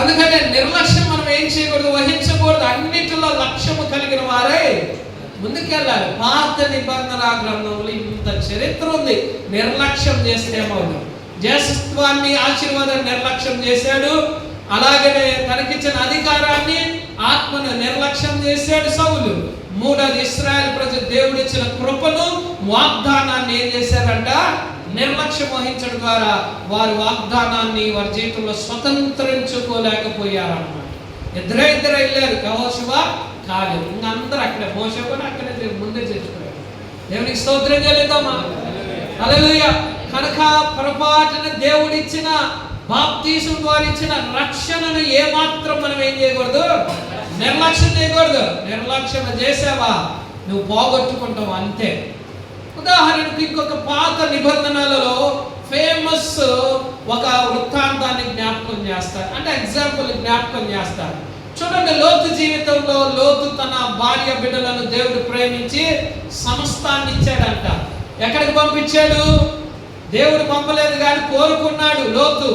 Speaker 1: అందుకనే నిర్లక్ష్యం మనం ఏం చేయకూడదు, వహించకూడదు. అన్నిటిలో లక్ష్యము కలిగిన వారే ముందుకెళ్ళాలి. పాత నిబంధన గ్రంథంలో ఇంత చరిత్ర ఉంది. నిర్లక్ష్యం చేస్తే ఏమవుతుంది? జ్యేష్ఠత్వాన్ని, ఆశీర్వాదాన్ని నిర్లక్ష్యం చేశాడు. అలాగనే తనకిచ్చిన అధికారాన్ని, ఆత్మను నిర్లక్ష్యం చేశాడు సౌలు. మూడోది ఇశ్రాయేలు ప్రజలు దేవుడిచ్చిన కృపను, వాగ్దానాన్ని ఏం చేశారంట? నిర్లక్ష్యం వహించడం ద్వారా వారి వాగ్దానాన్ని వారి జీవితంలో స్వతంత్రించుకోలేకపోయారన్నమాట. ఇద్దరే వెళ్ళారు, యెహోషువ కాలేబు. ఇంకా అందరూ అక్కడే, మోషే కూడా అక్కడే ముందే చేర్చుకోయారు. దేవునికి స్తోత్రం చేద్దామా? హల్లెలూయా. కనుక పొరపాటున దేవుడిచ్చిన బాప్తీసం ద్వారా ఇచ్చిన రక్షణను ఏమాత్రం మనం ఏం చేయకూడదు? నిర్లక్ష్యం చేయకూడదు. నిర్లక్ష్యం చేసావా నువ్వు పోగొట్టుకుంటావు అంతే. ఉదాహరణకు ఇంకొక పాత నిబంధనలలో ఫేమస్ ఒక వృత్తాంతాన్ని జ్ఞాపకం చేస్తారు, అంటే ఎగ్జాంపుల్ జ్ఞాపకం చేస్తారు. చూడండి, లోతు జీవితంలో లోతు తన భార్య బిడ్డలను దేవుడు ప్రేమించి సమస్తాన్ని ఇచ్చాడంట. ఎక్కడికి పంపించాడు? దేవుడు పంపలేదు కానీ కోరుకున్నాడు. లోతు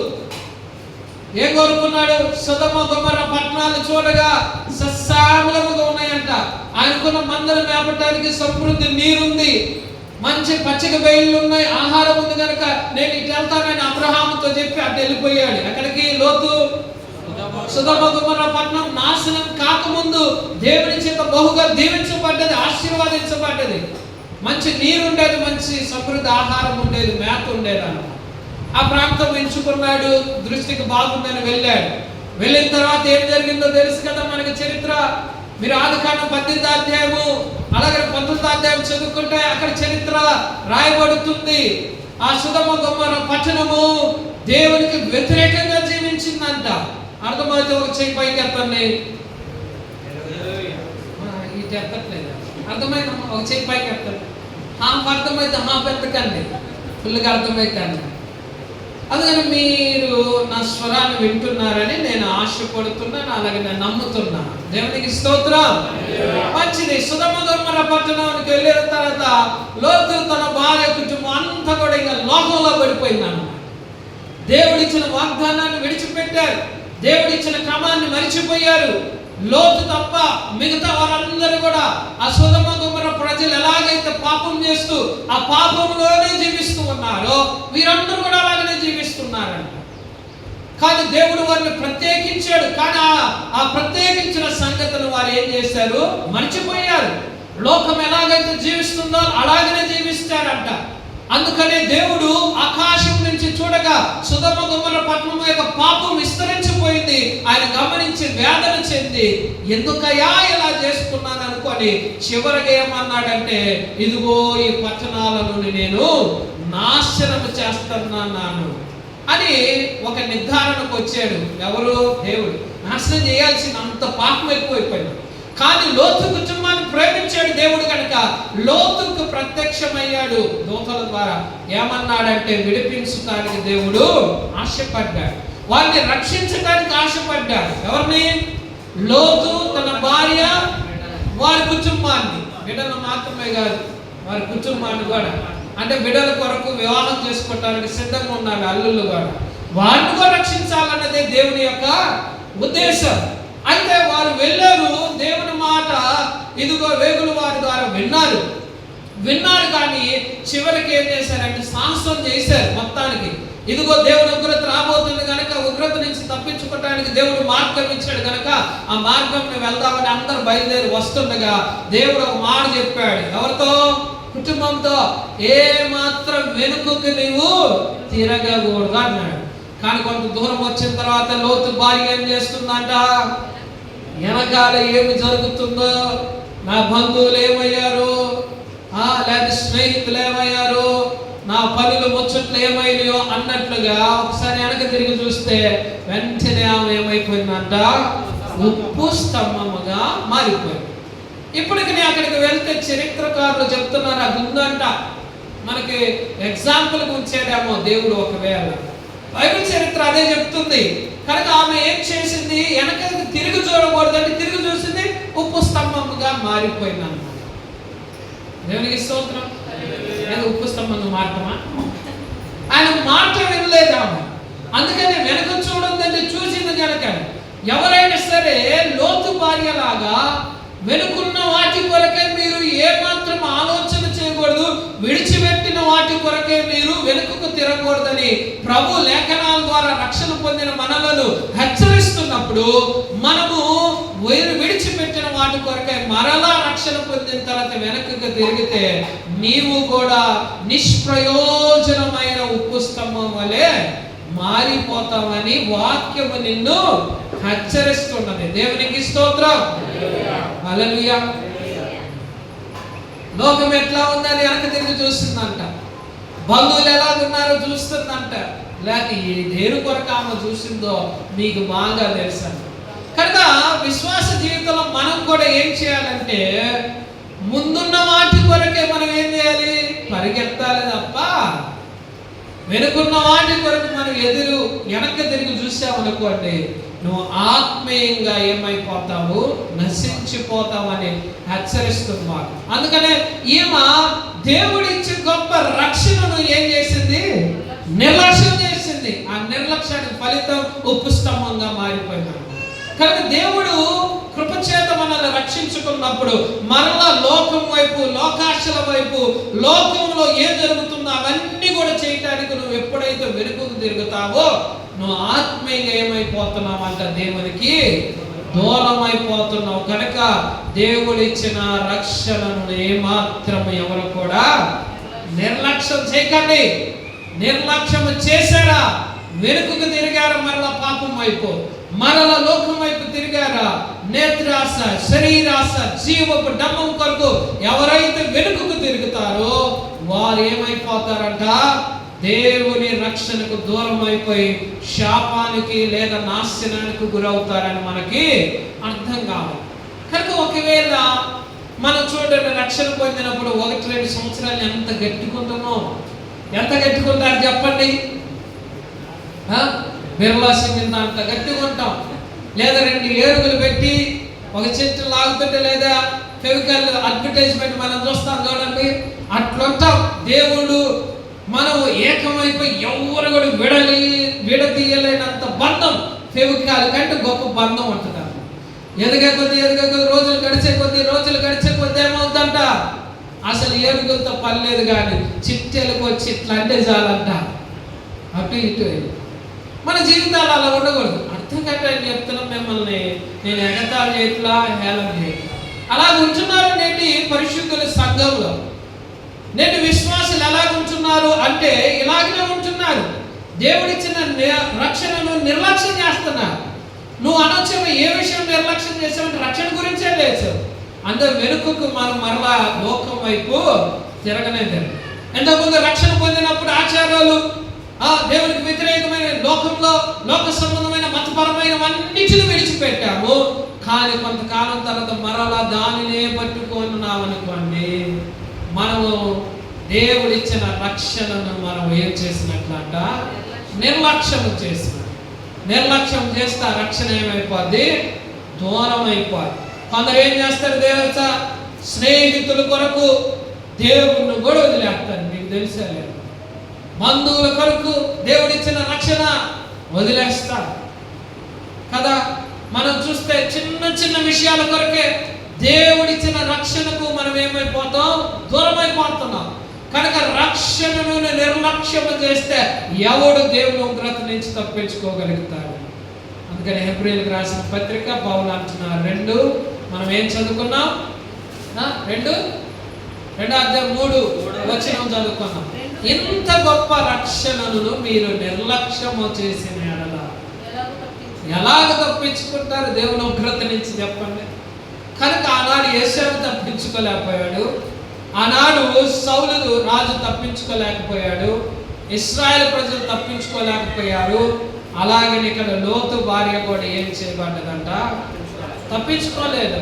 Speaker 1: ఏం కోరుకున్నాడు? సొదొమ గొమొర్రా పట్టణాలు చూడగా సస్యామలముగా ఉన్నాయంట. ఆయనకున్న మందను మేపటానికి సమృద్ధి నీరుంది, మంచి పచ్చిక బయళ్ళు ఉన్నాయి, ఆహారం ఉంది కనుక నేను ఇటు వెళ్తానని అబ్రహాముతో చెప్పి అటు వెళ్ళిపోయాడు. ఎక్కడికి? లోతు. సొదొమ గొమొర్రా పట్టణం నాశనం కాకముందు దేవుని చేత బహుగా దీవించబడ్డది, ఆశీర్వాదించబడ్డది. మంచి నీరు ఉండేది, మంచి సమృద్ధి ఆహారం ఉండేది, మేత ఉండేది అన్నమాట. ఆ ప్రాంతం ఎంచుకున్నాడు, దృష్టికి బాగుందని వెళ్ళాడు. వెళ్ళిన తర్వాత ఏం జరిగిందో తెలుసు కదా మనకి చరిత్ర. మీరు ఆదికాండం 18వ అధ్యాయము అలాగే 19వ అధ్యాయం చదువుకుంటే అక్కడ చరిత్ర రాయబడుతుంది. ఆ సొదొమ గొమొర్రా పట్టణము దేవునికి వ్యతిరేకంగా జీవించిందంట. అర్థమైతే ఒక చెయ్యి పైకి ఎత్తండి. ఇటు ఎత్తట్లేదు. అర్థమైంది? ఒక చెయ్యి పైకి ఎత్తండి. అర్థమైతే ఎత్తకండి, ఫుల్గా అర్థమైతే. అందుకని మీరు నా స్వరాన్ని వింటున్నారని నేను ఆశపడుతున్నాను, అలాగే నేను నమ్ముతున్నాను. దేవునికి స్తోత్రం. మంచిది. సొదొమ గొమొర్రా పట్టణానికి వెళ్ళిన తర్వాత లోతు తన భార్య కుటుంబం అంతా కూడా ఇంకా లోకంలో పడిపోయిందన్నమాట. దేవుడిచ్చిన వాగ్దానాన్ని విడిచిపెట్టారు, దేవుడిచ్చిన క్రమాన్ని మరిచిపోయారు. లోతు తప్ప మిగతా వారందరూ కూడా ఆ సొదొమ గొమొర్రా ప్రజలు ఎలాగైతే పాపం చేస్తూ ఆ పాపంలోనే జీవిస్తూ ఉన్నారో వీరందరూ కూడా అలాగనే జీవిస్తున్నారంట. కానీ దేవుడు వారిని ప్రత్యేకించాడు. కానీ ఆ ప్రత్యేకించిన సంగతులు వారు ఏం చేశారు? మర్చిపోయారు. లోకం ఎలాగైతే జీవిస్తుందో అలాగనే జీవిస్తారంట. అందుకనే దేవుడు ఆకాశం నుంచి చూడగా సొదొమ గొమొర్రా పట్టణం యొక్క పాపం విస్తరించిపోయింది. ఆయన గమనించి వేదన చెంది ఎందుకయ్యా ఇలా చేసుకున్నాను అనుకొని చివరిగా ఏమన్నాడంటే, ఇదిగో ఈ పట్టణాలను నేను నాశనం చేస్తున్నాను అని ఒక నిర్ధారణకు వచ్చాడు. ఎవరు? దేవుడు. నాశనం చేయాల్సిన అంత పాపం ఎక్కువైపోయింది. కానీ లోతు కుటుంబాన్ని ప్రేమించాడు దేవుడు కనుక లోతుకు ప్రత్యక్షమయ్యాడు దూతల ద్వారా. ఏమన్నాడంటే, విడిపించడానికి దేవుడు ఆశపడ్డాడు, వారిని రక్షించడానికి ఆశపడ్డాడు. ఎవరిని? లోతు, తన భార్య, వారి కుటుంబాన్ని. బిడ్డలు మాత్రమే కాదు, వారి కుటుంబాన్ని కూడా. అంటే బిడ్డల కొరకు వివాహం చేసుకోవడానికి సిద్ధంగా ఉన్నారు అల్లుళ్ళు కూడా. వారిని కూడా రక్షించాలన్నదే దేవుని యొక్క ఉద్దేశం. అయితే వారు వెళ్ళారు, దేవుని మాట ఇదిగో వేగులు వారి ద్వారా విన్నారు కానీ చివరికి ఏం చేశారంటే సాహసం చేశారు మొత్తానికి. ఇదిగో దేవుని ఉగ్రత రాబోతుంది కనుక ఉగ్రత నుంచి తప్పించుకోవడానికి దేవుడు మార్గం ఇచ్చాడు కనుక ఆ మార్గం వెళ్దామని అందరూ బయలుదేరి వస్తుండగా దేవుడు ఒక మాట చెప్పాడు. ఎవరితో? కుటుంబంతో. ఏ మాత్రం వెనుకకు నీవు తిరగకూడదు అన్నాడు. కానీ కొంత దూరం వచ్చిన తర్వాత లోతు భార్య ఏం చేస్తుందంట, వెనకాల ఏమి జరుగుతుందో, నా బంధువులు ఏమయ్యారు, లేదా స్నేహితులు ఏమయ్యారు, నా పనులు ముచ్చట్లు ఏమైనాయో అన్నట్లుగా ఒకసారి వెనక తిరిగి చూస్తే వెంటనే ఆమె ఏమైపోయిందంట, ఉప్పు స్తంభముగా మారిపోయింది. ఇప్పటికి నేను అక్కడికి వెళ్తే చరిత్రకారులు చెప్తున్నారు అది ఉందంట. మనకి ఎగ్జాంపుల్ ఉంచాడేమో దేవుడు. ఒకవేళ బైబిల్ చరిత్ర అదే చెప్తుంది కనుక ఆమె ఏం చేసింది, వెనకకి తిరిగి చూడకూడదంటే తిరిగి చూసింది, ఉప్పు స్తంభముగా మారిపోయింది అన్నమాట. దేవునికి స్తోత్రం. ఉప్పు స్తంభంగా మారటమా? ఆయన మాట వినలేదు ఆమె. అందుకని వెనక చూడొద్దంటే చూసింది కనుక ఎవరైనా సరే లోతు భార్యలాగా వెనుకున్న వాటి కొరకే మీరు ఏమాత్రం ఆలోచన చేయకూడదు, విడిచిపెట్టిన వాటి కొరకే మీరు వెనుకకు తిరగకూడదని ప్రభు లేఖనాల ద్వారా రక్షణ పొందిన మనలను హెచ్చరిస్తున్నప్పుడు మనము విడిచిపెట్టిన వాటి కొరకే మరలా రక్షణ పొందిన తర్వాత వెనుకకు తిరిగితే నీవు కూడా నిష్ప్రయోజనమైన ఉప్పు స్తంభం వలె మారిపోతామని వాక్యము నిన్ను హెచ్చరిస్తున్నది. దేవునికి స్తోత్రం. హల్లెలూయా. లోకం ఎట్లా ఉందని వెనక తిరిగి చూస్తుందంట, బంధువులు ఎలా ఉన్నారో చూస్తుందంట, లేక దేని కొరకు ఆమె చూసిందో మీకు బాగా తెలుసు. కనుక విశ్వాస జీవితంలో మనం కూడా ఏం చేయాలంటే ముందున్న వాటి కొరకే మనం ఏం చేయాలి, పరిగెత్తాలి తప్ప వెనుకున్న వాటి కొరకు మనం వెనక తిరిగి చూసామనుకోండి నువ్వు ఆత్మీయంగా ఏమైపోతావు, నశించిపోతావని హెచ్చరిస్తున్నారు. అందుకనే ఈమె దేవుడిచ్చే గొప్ప రక్షణను ఏం చేసింది, నిర్లక్ష్యం చేసింది. ఆ నిర్లక్ష్యానికి ఫలితం ఉప్పు స్తంభంగా మారిపోయింది. కనుక దేవుడు కృపచేత మనల్ని రక్షించుకున్నప్పుడు మరలా లోకం వైపు, లోకాశల వైపు, లోకంలో ఏం జరుగుతుందో అవన్నీ కూడా చేయటానికి నువ్వు ఎప్పుడైతే వెనుకకు తిరుగుతావో నువ్వు ఆత్మీయంగా ఏమైపోతున్నావు అంట, దేవునికి దూరం అయిపోతున్నావు. కనుక దేవుడిచ్చిన రక్షణను ఏమాత్రం ఎవరు కూడా నిర్లక్ష్యం చేయకండి. నిర్లక్ష్యం చేశారా, వెనుకకు తిరిగారా, మరలా పాపం వైపు, మరల లోకం వైపు తిరిగారా, నేత్రాశ, శరీరాశ, జీవపు డమ్మం కొరకు ఎవరైతే వెనుకకు తిరుగుతారో వారు ఏమైపోతారంట, దేవుని రక్షణకు దూరం అయిపోయి శాపానికి లేదా నాశనానికి గురవుతారని మనకి అర్థం కావాలి. కనుక ఒకవేళ మనం చూడండి రక్షణ పొందినప్పుడు 1-2 సంవత్సరాలు ఎంత గట్టుకుంటామో, ఎంత గట్టుకుంటారు చెప్పండి. బిర్లాసం కింద అంత గట్టిగా ఉంటాం, లేదా 2 ఏరుగులు పెట్టి ఒక చెట్టు లాగుతుంటే, లేదా ఫెవికల్ అడ్వర్టైజ్మెంట్ మనం చూస్తాం చూడండి, అట్లుంటాం. దేవుడు మనం ఏకమైపోయి ఎవరు కూడా విడదీయలేనంత బంధం ఫెవికాల్ కంటే గొప్ప బంధం ఉంటుంది. ఎదిగే కొద్ది రోజులు గడిచే కొద్ది ఏమవుతుందంట, అసలు ఏరుగులతో పని లేదు కానీ చిట్టెలకు వచ్చి ఇట్లా అంటే చాలంట. అటు ఇటు మన జీవితాలు అలా ఉండకూడదు. అర్థం కట్టని చెప్తున్నా మిమ్మల్ని, నేను ఎగతాళి చేయట్లా, హేళన చేయట్లా. అలా ఉంటున్నారు నేటి పరిశుద్ధుల సంఘంలో. నేటి విశ్వాసులు ఎలా ఉంటున్నారు అంటే ఇలాగనే ఉంటున్నారు. దేవుడిచ్చిన రక్షణను నిర్లక్ష్యం చేస్తున్నారు. నువ్వు అనవసరం ఏ విషయం నిర్లక్ష్యం చేసావంటే రక్షణ గురించే లేదు. అందరు వెనుకకు మనం మరలా లోకం వైపు తిరగనే తిరగదు. ఎంతకుముందు రక్షణ పొందినప్పుడు ఆచారాలు, దేవునికి వ్యతిరేకమైన లోకంలో లోక సంబంధమైన మతపరమైన అన్నిటిని విడిచిపెట్టాము. కానీ కొంతకాలం తర్వాత మరలా దానినే పట్టుకున్నామనుకోండి, మనము దేవుడిచ్చిన రక్షణను మనం ఏం చేసినట్లంట, నిర్లక్ష్యం చేసినట్టు. నిర్లక్ష్యం చేస్తే ఆ రక్షణ ఏమైపోద్ది, దూరం అయిపోద్ది. కొందరు ఏం చేస్తారు, దేవత స్నేహితుల కొరకు దేవుడిని కూడా వదిలేస్తారు. మీకు తెలిసే లేదు. బంధువుల కొరకు దేవుడిచ్చిన రక్షణ వదిలేస్తారు కదా. మనం చూస్తే చిన్న చిన్న విషయాల కొరకే దేవుడిచ్చిన రక్షణకు మనం ఏమైపోతాం, దూరం అయిపోతున్నాం. కనుక రక్షణను నిర్లక్ష్యం చేస్తే ఎవడు దేవుని ఉగ్రత నుంచి తప్పించుకోగలుగుతాడు. అందుకని హెబ్రీయులకు రాసిన పత్రిక పౌలు అంటున్నారు, 2 మనం ఏం చదువుకున్నాం, 2:3 చదువుకున్నాం. ఇంత గొప్ప రక్షణను మీరు నిర్లక్ష్యము చేసిన ఎడల ఎలాగ తప్పించుకుంటారు దేవుని ఉగ్రత నుంచి, చెప్పండి. కనుక ఆనాడు యేషయ్య తప్పించుకోలేకపోయాడు, ఆనాడు సౌలు రాజు తప్పించుకోలేకపోయాడు, ఇశ్రాయేలు ప్రజలు తప్పించుకోలేకపోయారు. అలాగే ఇక్కడ లోతు భార్య కూడా ఏం చేయబడ్డదంట, తప్పించుకోలేదు.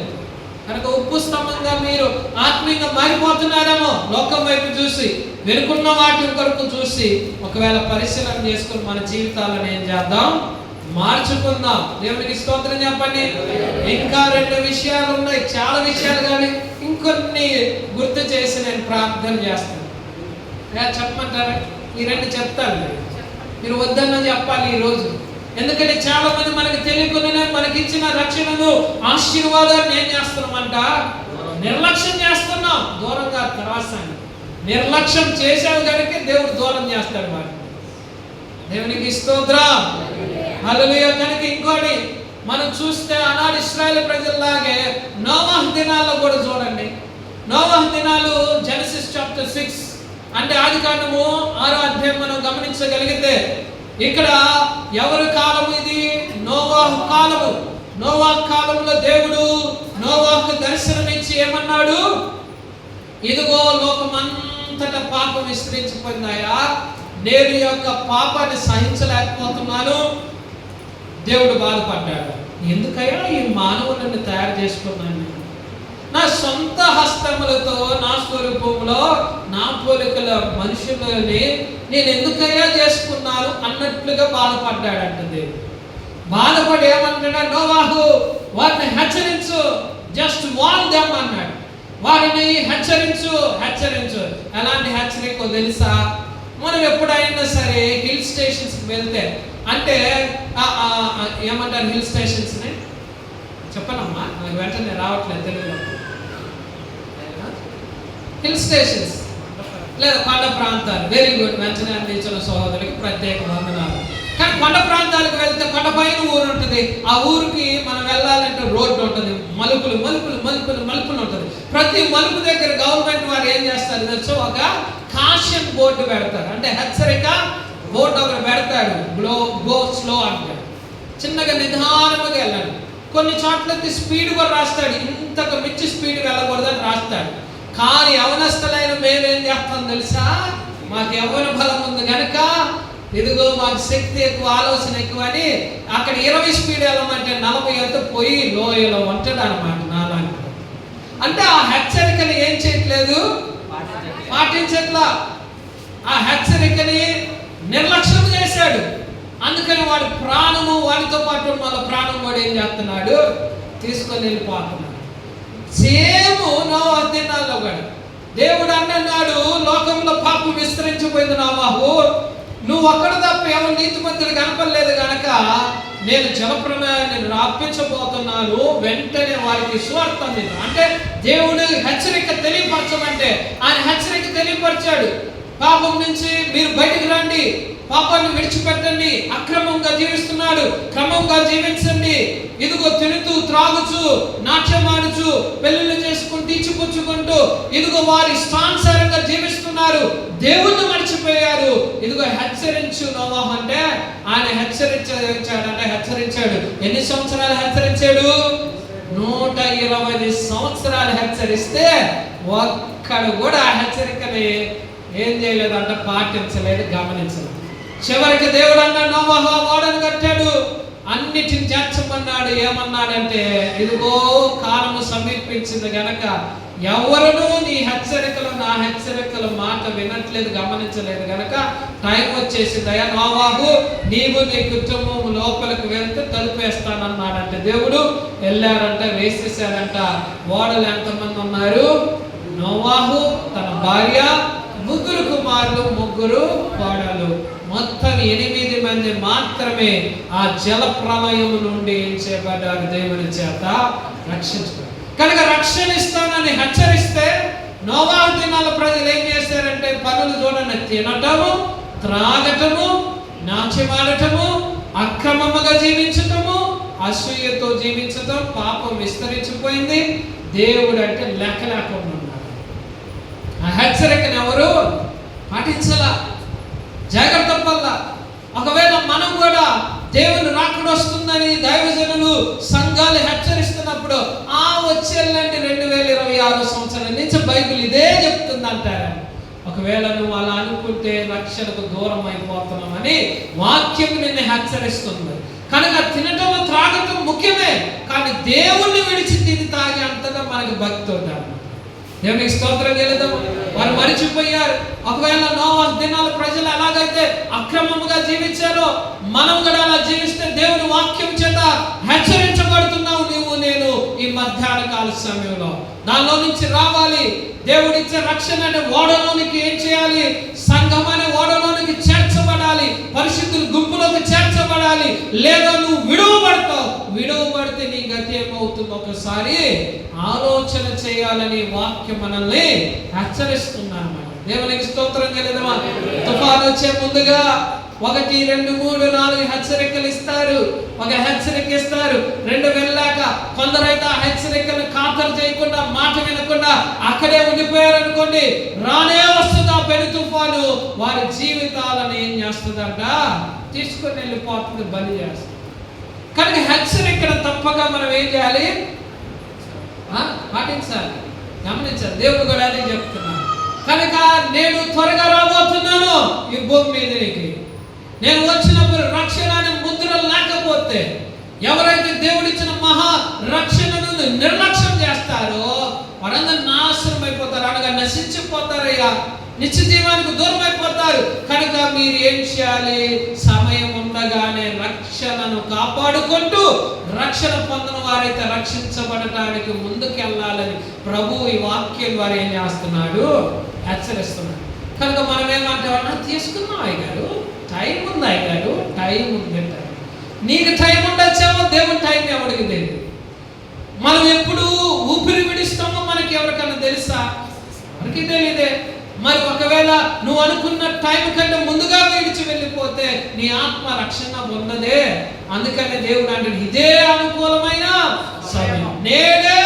Speaker 1: కనుక ఉప్పు స్తంభంగా మీరు ఆత్మీయంగా మారిపోతున్నారేమో, లోకం వైపు చూసి, వెనుకున్న వాటి కొరకు చూసి. ఒకవేళ పరిశీలన చేసుకుని మన జీవితాలను ఏం చేద్దాం, మార్చుకుందాం. దేవునికి స్తోత్రం చెప్పండి. ఇంకా 2 విషయాలు ఉన్నాయి, చాలా విషయాలు, కానీ ఇంకొన్ని గుర్తు చేసి నేను ప్రార్థన చేస్తాను. చెప్పమంటారా? ఈ 2 చెప్తాను, మీరు వద్దన్న చెప్పాలి ఈరోజు. ఎందుకంటే చాలా మంది మనకి తెలియకుండానే మనకి ఇచ్చిన రక్షణను, ఆశీర్వాదాన్ని ఏం చేస్తున్నామంట, నిర్లక్ష్యం చేస్తున్నాం. దూరంగా రాసాను, నిర్లక్ష్యం చేశావు కనుక దేవుడు దూరం చేస్తాడు వాటిని. దేవునికి స్తోత్రం, హల్లెలూయా. కనుక ఇంకోటి మనం చూస్తే ఆనాడు ఇశ్రాయేలు ప్రజల్లాగే నోవహు దినాల్లో కూడా చూడండి. నోవహు దినాలు జెనసిస్ చాప్టర్ 6 అంటే ఆదికాండము 6వ అధ్యాయం మనం గమనించగలిగితే, ఇక్కడ ఎవరి కాలం ఇది, నోవహు కాలము. నోవహు కాలంలో దేవుడు నోవహుకు దర్శనమిచ్చి ఏమన్నాడు, ఇదిగో లోకమంతటా పాపం విస్తరించిపోయిందాయా, నేను ఈ యొక్క పాపాన్ని సహించలేకపోతున్నాను. దేవుడు బాధపడ్డాడు. ఎందుకయ్యా ఈ మానవులను తయారు చేసుకున్నాను, నా సొంత హస్తములతో నా స్వరూపంలో నా పోలికల మనుషులని నేను ఎందుకయ్యా చేసుకున్నాను అన్నట్లుగా బాధపడ్డాడంట దేవుడు. బాధపడి ఏమంటాడా, నోవాహు వారిని హెచ్చరించు, జస్ట్ వార్న్ దెమ్ అన్నాడు. వారిని హెచ్చరించు. ఎలాంటి హెచ్చరికో తెలుసా? మనం ఎప్పుడైనా సరే హిల్ స్టేషన్స్కి వెళ్తే, అంటే ఏమంటారు హిల్ స్టేషన్స్ని, చెప్పనమ్మా నాకు వెంటనే రావట్లేదు తెలుగులో. హిల్ స్టేషన్స్ లేదా కొండ ప్రాంతాలు, వెరీ గుడ్. వెంటనే అందించిన సహోదరులకి ప్రత్యేక వందనాలు. కానీ కొండ ప్రాంతాలకు వెళ్తే కొండ పైన ఊరు ఉంటుంది. ఆ ఊరికి మనం వెళ్ళాలంటే రోడ్డు ఉంటుంది, మలుపులు ఉంటుంది. ప్రతి మలుపు దగ్గర గవర్నమెంట్ వారు ఏం చేస్తారు తెలుసు, ఒక కాషన్ బోర్డు పెడతారు. అంటే హెచ్చరిక బోర్డు ఒకటి పెడతాడు, గో స్లో అంటాడు. చిన్నగా నిదానముగా వెళ్ళాలి. కొన్ని చోట్లకి స్పీడ్ కూడా రాస్తాడు, ఇంతకు మించి స్పీడ్ వెళ్ళకూడదని రాస్తాడు. కానీ యవనస్తులైన మేమేం చేస్తాం తెలుసా, మాకు యవ్వన బలం ఉంది కనుక, ఇదిగో మాకు శక్తి ఎక్కువ, ఆలోచన ఎక్కువ అని అక్కడ 20 స్పీడ్ వెళ్ళమంటే 40 ఎంత పోయి లోయలో ఉంటాడు అనమాట. నాలాంటి అంటే ఆ హెచ్చరికని ఏం చేయట్లేదు, పాటించట్లా. ఆ హెచ్చరికని నిర్లక్ష్యం చేశాడు. అందుకని వాడి ప్రాణము, వాడితో పాటు వాళ్ళ ప్రాణం వాడు ఏం చేస్తున్నాడు, తీసుకొని వెళ్ళిపోతున్నాడు. సేమ్ నోవహు దినాల్లో కూడా దేవుడు అన్నాడు, లోకంలో పాపం విస్తరించిపోయింది నోవహు, నువ్వు ఒక్కడ తప్ప ఎవరు నీతిమంతుడు కనపడలేదు కనుక నేను జలప్రలయాన్ని రాపించబోతున్నాను, వెంటనే వారికి సువార్త. అంటే దేవుడు హెచ్చరిక తెలియపరచమంటే ఆయన హెచ్చరిక తెలియపరిచాడు. పాపం నుంచి మీరు బయటికి రండి, పాపాన్ని విడిచిపెట్టండి, అక్రమంగా జీవిస్తున్నాడు, క్రమంగా జీవించండి. ఇదిగో తినుతూ త్రాగుచు నాట్యమాడుచు పెళ్లిళ్ళు చేసుకుంటూ ఇచ్చిపుచ్చుకుంటూ ఇదిగో వారి ఇష్టానుసారంగా జీవిస్తున్నారు, దేవుణ్ణి మర్చిపోయారు. ఇదిగో హెచ్చరించు నోవాహు అంటే ఆయన హెచ్చరించాడు. ఎన్ని సంవత్సరాలు హెచ్చరించాడు? 120 సంవత్సరాలు హెచ్చరిస్తే ఒక్కడు కూడా ఆ హెచ్చరికని ఏం చేయలేదంట, పాటించలేదు, గమనించలేదు. చివరికి దేవుడు అన్నాడు, నోవాహు ఓడను కట్టాడు, అన్నిటిని చేర్చమన్నాడు. ఏమన్నాడంటే ఇదిగో కాలము సమీపించింది గనక ఎవరునూ నీ హెచ్చరికలు నా హెచ్చరికలు మాట వినట్లేదు, గమనించలేదు గనక టైం వచ్చేసిందయ్యా నోవాహు, నీవు నీ కుటుంబం లోపలికి వెళ్తే తలుపేస్తానన్నాడంటే దేవుడు. వెళ్ళారంట, వేసేసాడంట. ఓడలు ఎంతమంది ఉన్నారు? నోవాహు, తన భార్య, 3 కుమారులు, 3 కోడలు, మొత్తం 8 మంది మాత్రమే ఆ జల ప్రళయం నుండి ఏం చేయబడ్డారు? దేవుని చేత రక్షించబడ్డారు. కనుక రక్షణ ఇస్తానని హెచ్చరిస్తే నోవాహు దినాల ప్రజలు ఏం చేశారంటే పనులు చూడండి, తినటము, త్రాగటము, నాట్యమాడటము, అక్రమముగా జీవించటము, అసూయతో జీవించటం, పాపం విస్తరించిపోయింది. దేవుడు అంటే లెక్క లేకుండా ఉన్నాడు. ఆ హెచ్చరికను ఎవరు పాటించాలా? జాగ్రత్త పడాలా. ఒకవేళ మనం కూడా దేవుని రాకడ వస్తుందని దైవజనులు సంఘాలు హెచ్చరిస్తున్నప్పుడు వచ్చేళ్ళండి 2026 సంవత్సరం నుంచి బైబిల్ ఇదే చెప్తుంది అంటారా? ఒకవేళ నువ్వు అలా అనుకుంటే రక్షణకు దూరం అయిపోతున్నామని వాక్యం నిన్ను హెచ్చరిస్తుంది. కనుక తినటం త్రాగటం ముఖ్యమే, కానీ దేవుణ్ణి విడిచి తిని తాగి అంతగా మనకి భక్తి ఉంటారు. దేవునికి స్తోత్రం చెల్లిద్దాం. వారు మరిచిపోయారు. ఒకవేళ నోవాహు దినాల ప్రజలు ఎలాగైతే అక్రమముగా జీవించారో మనం కూడా అలా జీవిస్తే దేవుని వాక్యం చేత హెచ్చరించబడుతున్నావు నీవు నేను ఈ మధ్యాహ్న కాల సమయంలో. దానిలో నుంచి రావాలి. దేవుడిచ్చే రక్షణ అనే ఓడలోనికి ఏం చేయాలి? సంఘం అనే ఓడలోనికి చేర్చబడాలి, పరిశుద్ధుల గుంపులోకి చేర్చబడాలి. లేదా నువ్వు విడువబడతావు. విడువబడితే నీ గతి ఏమవుతుందో ఒకసారి ఆలోచన చేయాలని వాక్యం మనల్ని హెచ్చరిస్తున్నాను. దేవునికి స్తోత్రం చెల్లిద్దామా. తుఫాను వచ్చే ముందుగా 1, 2, 3, 4 హెచ్చరికలు ఇస్తారు. ఒక హెచ్చరిక ఇస్తారు, 2 వెళ్ళాక కొందరైతే ఆ హెచ్చరికలు ఖాతరు చేయకుండా మాట వినకుండా అక్కడే ఉండిపోయారు అనుకోండి, రానే వస్తుంది ఆ పెను తుఫాను. వారి జీవితాలను ఏం చేస్తుందంట? తీసుకొని వెళ్ళిపోతుంది, బలి చేస్తుంది. కనుక హెచ్చరికను తప్పక మనం ఏం చేయాలి? పాటించాలి, గమనించాలి. దేవుడు కూడా అదే చెప్తున్నాను. కనుక నేను త్వరగా రాబోతున్నాను ఈ భూమి మీదకి. నేను వచ్చినప్పుడు రక్షణ అనే ముద్ర లేకపోతే ఎవరైతే దేవుడిచ్చిన మహా రక్షణను నిర్లక్ష్యం చేస్తారో వారందరూ నాశనం అయిపోతారు, అనగా నశించిపోతారయ్యా, నిత్య జీవానికి దూరం అయిపోతారు. కనుక మీరు ఏం చేయాలి? సమయం ఉండగానే రక్షణను కాపాడుకుంటూ రక్షణ పొందిన వారైతే రక్షించబడటానికి ముందుకెళ్ళాలని ప్రభు ఈ వాక్యం ద్వారా ఏం చేస్తున్నాడు? హెచ్చరిస్తున్నాడు. కనుక మనం ఏమంటామన్నా, తీసుకున్నాం అయ్యగారు, టైం ఉంది అయ్యగారు, టైం ఉంది అంటారు. నీకు టైం ఉండొచ్చామో దేవుని టైం ఎవరికి తెలియదు. మనం ఎప్పుడు ఊపిరి విడిస్తామో మనకి ఎవరికన్నా తెలుసా? మనకి తెలియదే. మరి ఒకవేళ నువ్వు అనుకున్న టైం కంటే ముందుగా విడిచి వెళ్ళిపోతే నీ ఆత్మ రక్షణ పొందదే. అందుకని దేవుడు అంటే ఇదే అనుకూలమైన సమయం, నేడే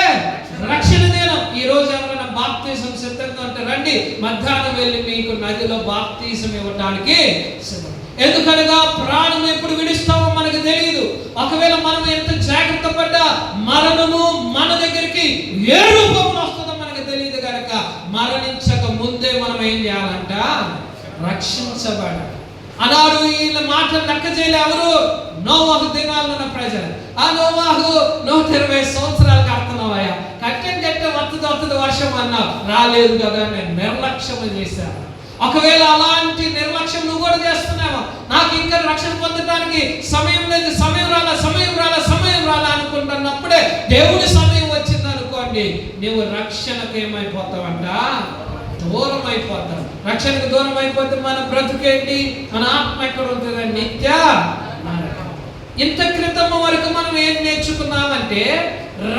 Speaker 1: రక్షణ దినం. ఈ రోజు ఎవరైనా బాప్తీసం సిద్ధంగా ఉంటే రండి, మధ్యాహ్నం వెళ్ళి మీకు నదిలో బాప్తీసం ఇవ్వడానికి సిద్ధం. ఎందుకనగా ప్రాణం ఎప్పుడు విడిస్తామో మనకు తెలియదు. ఒకవేళ మనం ఎంత జాగ్రత్త పడ్డా మరణము మన దగ్గరికి ఏ రూపంలో వస్తుందో మనకు తెలియదు. కనుక మరణించక ముందే మనం ఏం చేయాలంట? రక్షించబడాలి. అన్నాడు. వీళ్ళ మాటలు లెక్క చేయలే ఎవరు? నోవాహు దినాల్లో ఉన్న ప్రజలు. ఆ నోవాహు 120 సంవత్సరాలు కడుతున్నావయ్యా, కట్టే వస్తుంది వర్షం అన్నావు, రాలేదు కదా, నేను నిర్లక్ష్యం చేశాను. ఒకవేళ అలాంటి నిర్లక్ష్యం నువ్వు కూడా చేస్తున్నావా? నాకు ఇంకా రక్షణ పొందడానికి సమయం లేదు, సమయం రాలా అనుకుంటున్నప్పుడే దేవుడి సమయం వచ్చింది అనుకోండి, నువ్వు రక్షణకు ఏమైపోతావంట? దూరం అయిపోతాం. రక్షణకు దూరం అయిపోతే మన బ్రతుకేంటి? మన ఆత్మ ఎక్కడ ఉంటుంది? నిత్య నరకం. ఇంత క్రితం వరకు మనం ఏం నేర్చుకున్నామంటే,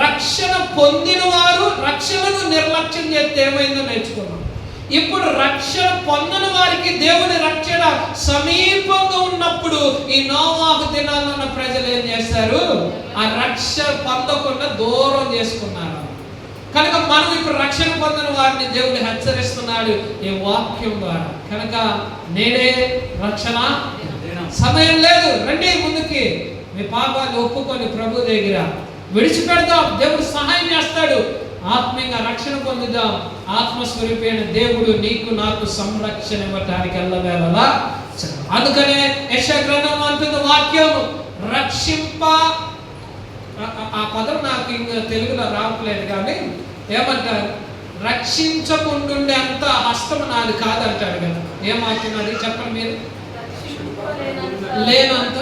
Speaker 1: రక్షణ పొందిన వారు రక్షణను నిర్లక్ష్యం చేస్తే ఏమైందో నేర్చుకున్నాం. ఇప్పుడు రక్షణ పొందని వారికి దేవుని రక్షణ సమీపంగా ఉన్నప్పుడు ఈ నోవాహు దినాల్లో ఉన్న ప్రజలు ఏం చేస్తారు? ఆ రక్షణ పొందకుండా దూరం చేసుకున్నారు. కనుక మనం ఇప్పుడు రక్షణ పొందిన వారిని దేవుడు హెచ్చరిస్తున్నాడు ఈ వాక్యం ద్వారా. కనుక నేడే రక్షణ సమయం లేదు, రండి ముందుకి, మీ పాపాలు ఒప్పుకొని ప్రభు దగ్గర విడిచిపెడదాం, దేవుడు సహాయం చేస్తాడు, ఆత్మీయంగా రక్షణ పొందుదాం. ఆత్మస్వరూపైన దేవుడు నీకు నాకు సంరక్షణ ఇవ్వటానికి ఎల్లవేళలా. అందుకనే యెషయా గ్రంథం అంటుంది వాక్యం రక్షింప, ఆ పదం నాకు ఇంకా తెలుగులో రావట్లేదు కానీ ఏమంటారు? రక్షించకుంటుండే అంత హస్తం నాది కాదంటాడు కదా. ఏమంటున్నాడు చెప్పండి మీరు? లేనంత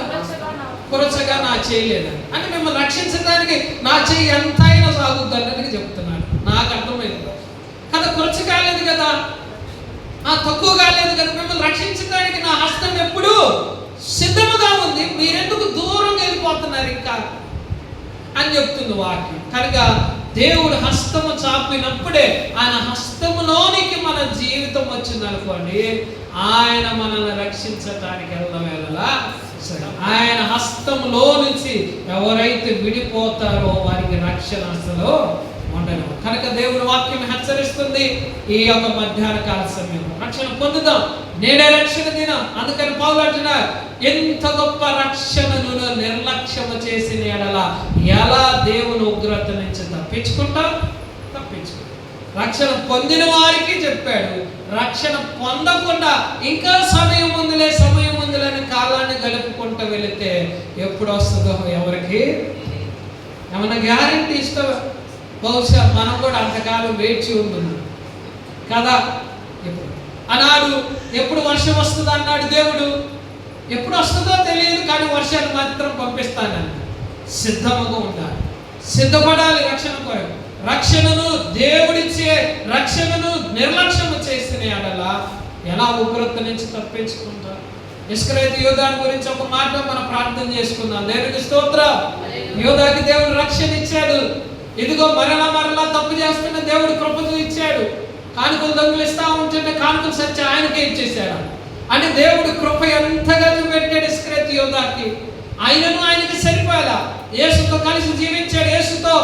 Speaker 1: కొరచగా నా చేయలేదని, అంటే మిమ్మల్ని రక్షించడానికి నా చెయ్యి ఎంతైనా సాగుద్దని చెప్తున్నాడు. నాకు అర్థమైంది కదా, కొరచ కాలేదు కదా, తక్కువ కాలేదు కదా, మిమ్మల్ని రక్షించడానికి నా హస్తం ఎప్పుడు సిద్ధముగా ఉంది, మీరెందుకు దూరం వెళ్ళిపోతున్నారు ఇంకా అని చెప్తుంది వాక్యం. కనుక దేవుడు హస్తము చాపినప్పుడే ఆయన హస్తములోనికి మన జీవితం వచ్చింది అనుకోండి, ఆయన మనల్ని రక్షించటానికి ఎల్లవేళలా ఆయన హస్తములో నుంచి ఎవరైతే విడిపోతారో వారికి రక్షణ అసలు ఉండదు. కనుక దేవుని వాక్యం హెచ్చరిస్తుంది ఈ యొక్క మధ్యాహ్న కాల సమయంలో రక్షణ పొందుదాం, నేనే రక్షణ దినం. అందుకని పౌలు అంటున్నారు, ఎంత గొప్ప రక్షణను నిర్లక్ష్యము చేసిన ఎడల ఎలా దేవుని ఉగ్రత నుంచి తప్పించుకుంటాం? రక్షణ పొందిన వారికి చెప్పాడు, రక్షణ పొందకుండా ఇంకా సమయం ఉందిలే అని కాలాన్ని గడుపుకుంటూ వెళితే ఎప్పుడు వస్తుందో ఎవరికి ఏమన్నా గ్యారెంటీ ఇస్తావా? బహుశా మనం కూడా అంతకాలం వేచి ఉంటుంది కదా. అన్నాడు ఎప్పుడు వర్షం వస్తుంది అన్నాడు దేవుడు, ఎప్పుడు వస్తుందో తెలియదు కానీ వర్షాన్ని మాత్రం పంపిస్తానని సిద్ధముగా ఉండాలి, సిద్ధపడాలి రక్షణ కొరకు. రక్షణను దేవుడిచ్చే రక్షణను నిర్లక్ష్యము చేసిన ఎడల ఎలా ఉగ్రత నుంచి తప్పించుకుంటారు? ఇస్కరియోతు యోధాని గురించి ఒక మాట మనం ప్రార్థన చేసుకుందాం. దేవునికి స్తోత్రం. యోధాకి దేవుడు రక్షణ ఇచ్చాడు. ఇదిగో మరలా తప్పు చేస్తున్న దేవుడు కృపను ఇచ్చాడు. కానుకలు దొంగిలిస్తా ఉంటుంటే కానుకలు సచ్చి ఆయనకే ఇచ్చేసాడు. అంటే దేవుడు కృప ఎంతగా పెట్టాడు ఇస్కరియోతు యోధాకి. ఆయనకి సరిపోయేలా యేసుతో కలిసి జీవించాడు, యేసుతో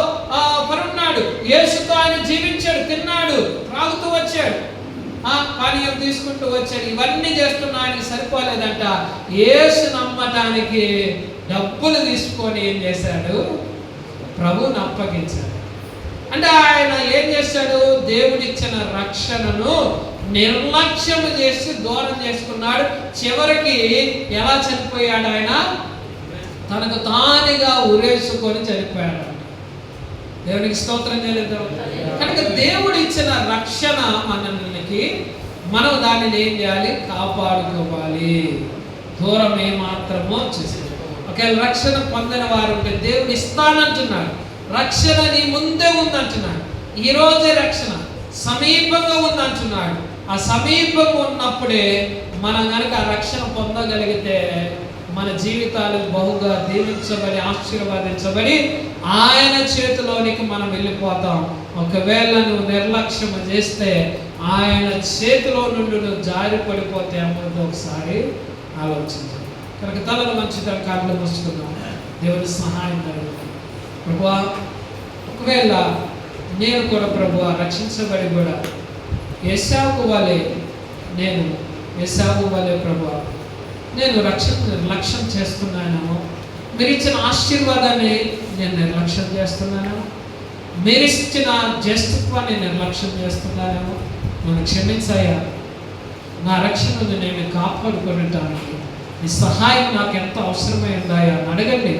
Speaker 1: పరున్నాడు, యేసుతో ఆయన జీవించాడు, తిన్నాడు, త్రాగుతూ వచ్చాడు, పానీయం తీసుకుంటూ వచ్చాడు. ఇవన్నీ చేస్తున్నా ఆయనకి సరిపోలేదంట. యేసు నమ్మటానికి డబ్బులు తీసుకొని ఏం చేశాడు? ప్రభువుని అప్పగించాడు. అంటే ఆయన ఏం చేశాడు? దేవుడిచ్చిన రక్షణను నిర్లక్ష్యము చేసి దూరం చేసుకున్నాడు. చివరికి ఎలా చనిపోయాడు? ఆయన తనకు తానుగా ఉరేసుకొని చనిపోయాడు. దేవునికి స్తోత్రం చేయలేదు. కనుక దేవుడు ఇచ్చిన రక్షణ మనకి మనం దానిని ఏం చేయాలి? కాపాడుకోవాలి. దూరం ఏమాత్రమో చేసేది. ఒకవేళ రక్షణ పొందిన వారు ఉంటే దేవుడు ఇస్తానంటున్నాడు. రక్షణ నీ ముందే ఉందంటున్నాడు. ఈరోజే రక్షణ సమీపంగా ఉందంటున్నాడు. ఆ సమీపంగా ఉన్నప్పుడే మనం కనుక ఆ రక్షణ పొందగలిగితే మన జీవితాలు బహుగా దీవించబడి ఆశీర్వదించబడి ఆయన చేతిలోనికి మనం వెళ్ళిపోతాం. ఒకవేళ నువ్వు నిర్లక్ష్యం చేస్తే ఆయన చేతిలో నుండి నువ్వు జారి పడిపోతే అమ్మతో ఒకసారి ఆలోచించాలి. కనుక తలను మంచిగా కాళ్ళు మూసుకుందాం. దేవుని సహాయం కలుగుతాం. ప్రభువా, ఒకవేళ నేను కూడా ప్రభువా రక్షించబడి కూడా ఏశావు వలె ప్రభువా నేను నిర్లక్ష్యం చేస్తున్నానేమో, మీరు ఇచ్చిన ఆశీర్వాదాన్ని నేను నిర్లక్ష్యం చేస్తున్నానేమో, మీరు ఇచ్చిన జ్యేష్ఠత్వాన్ని నిర్లక్ష్యం చేస్తున్నానేమో, నన్ను క్షమించాయా. నా రక్షణను నేను కాపాడుకోవడానికి నీ సహాయం నాకు ఎంత అవసరమై ఉందాయా అని అడగండి.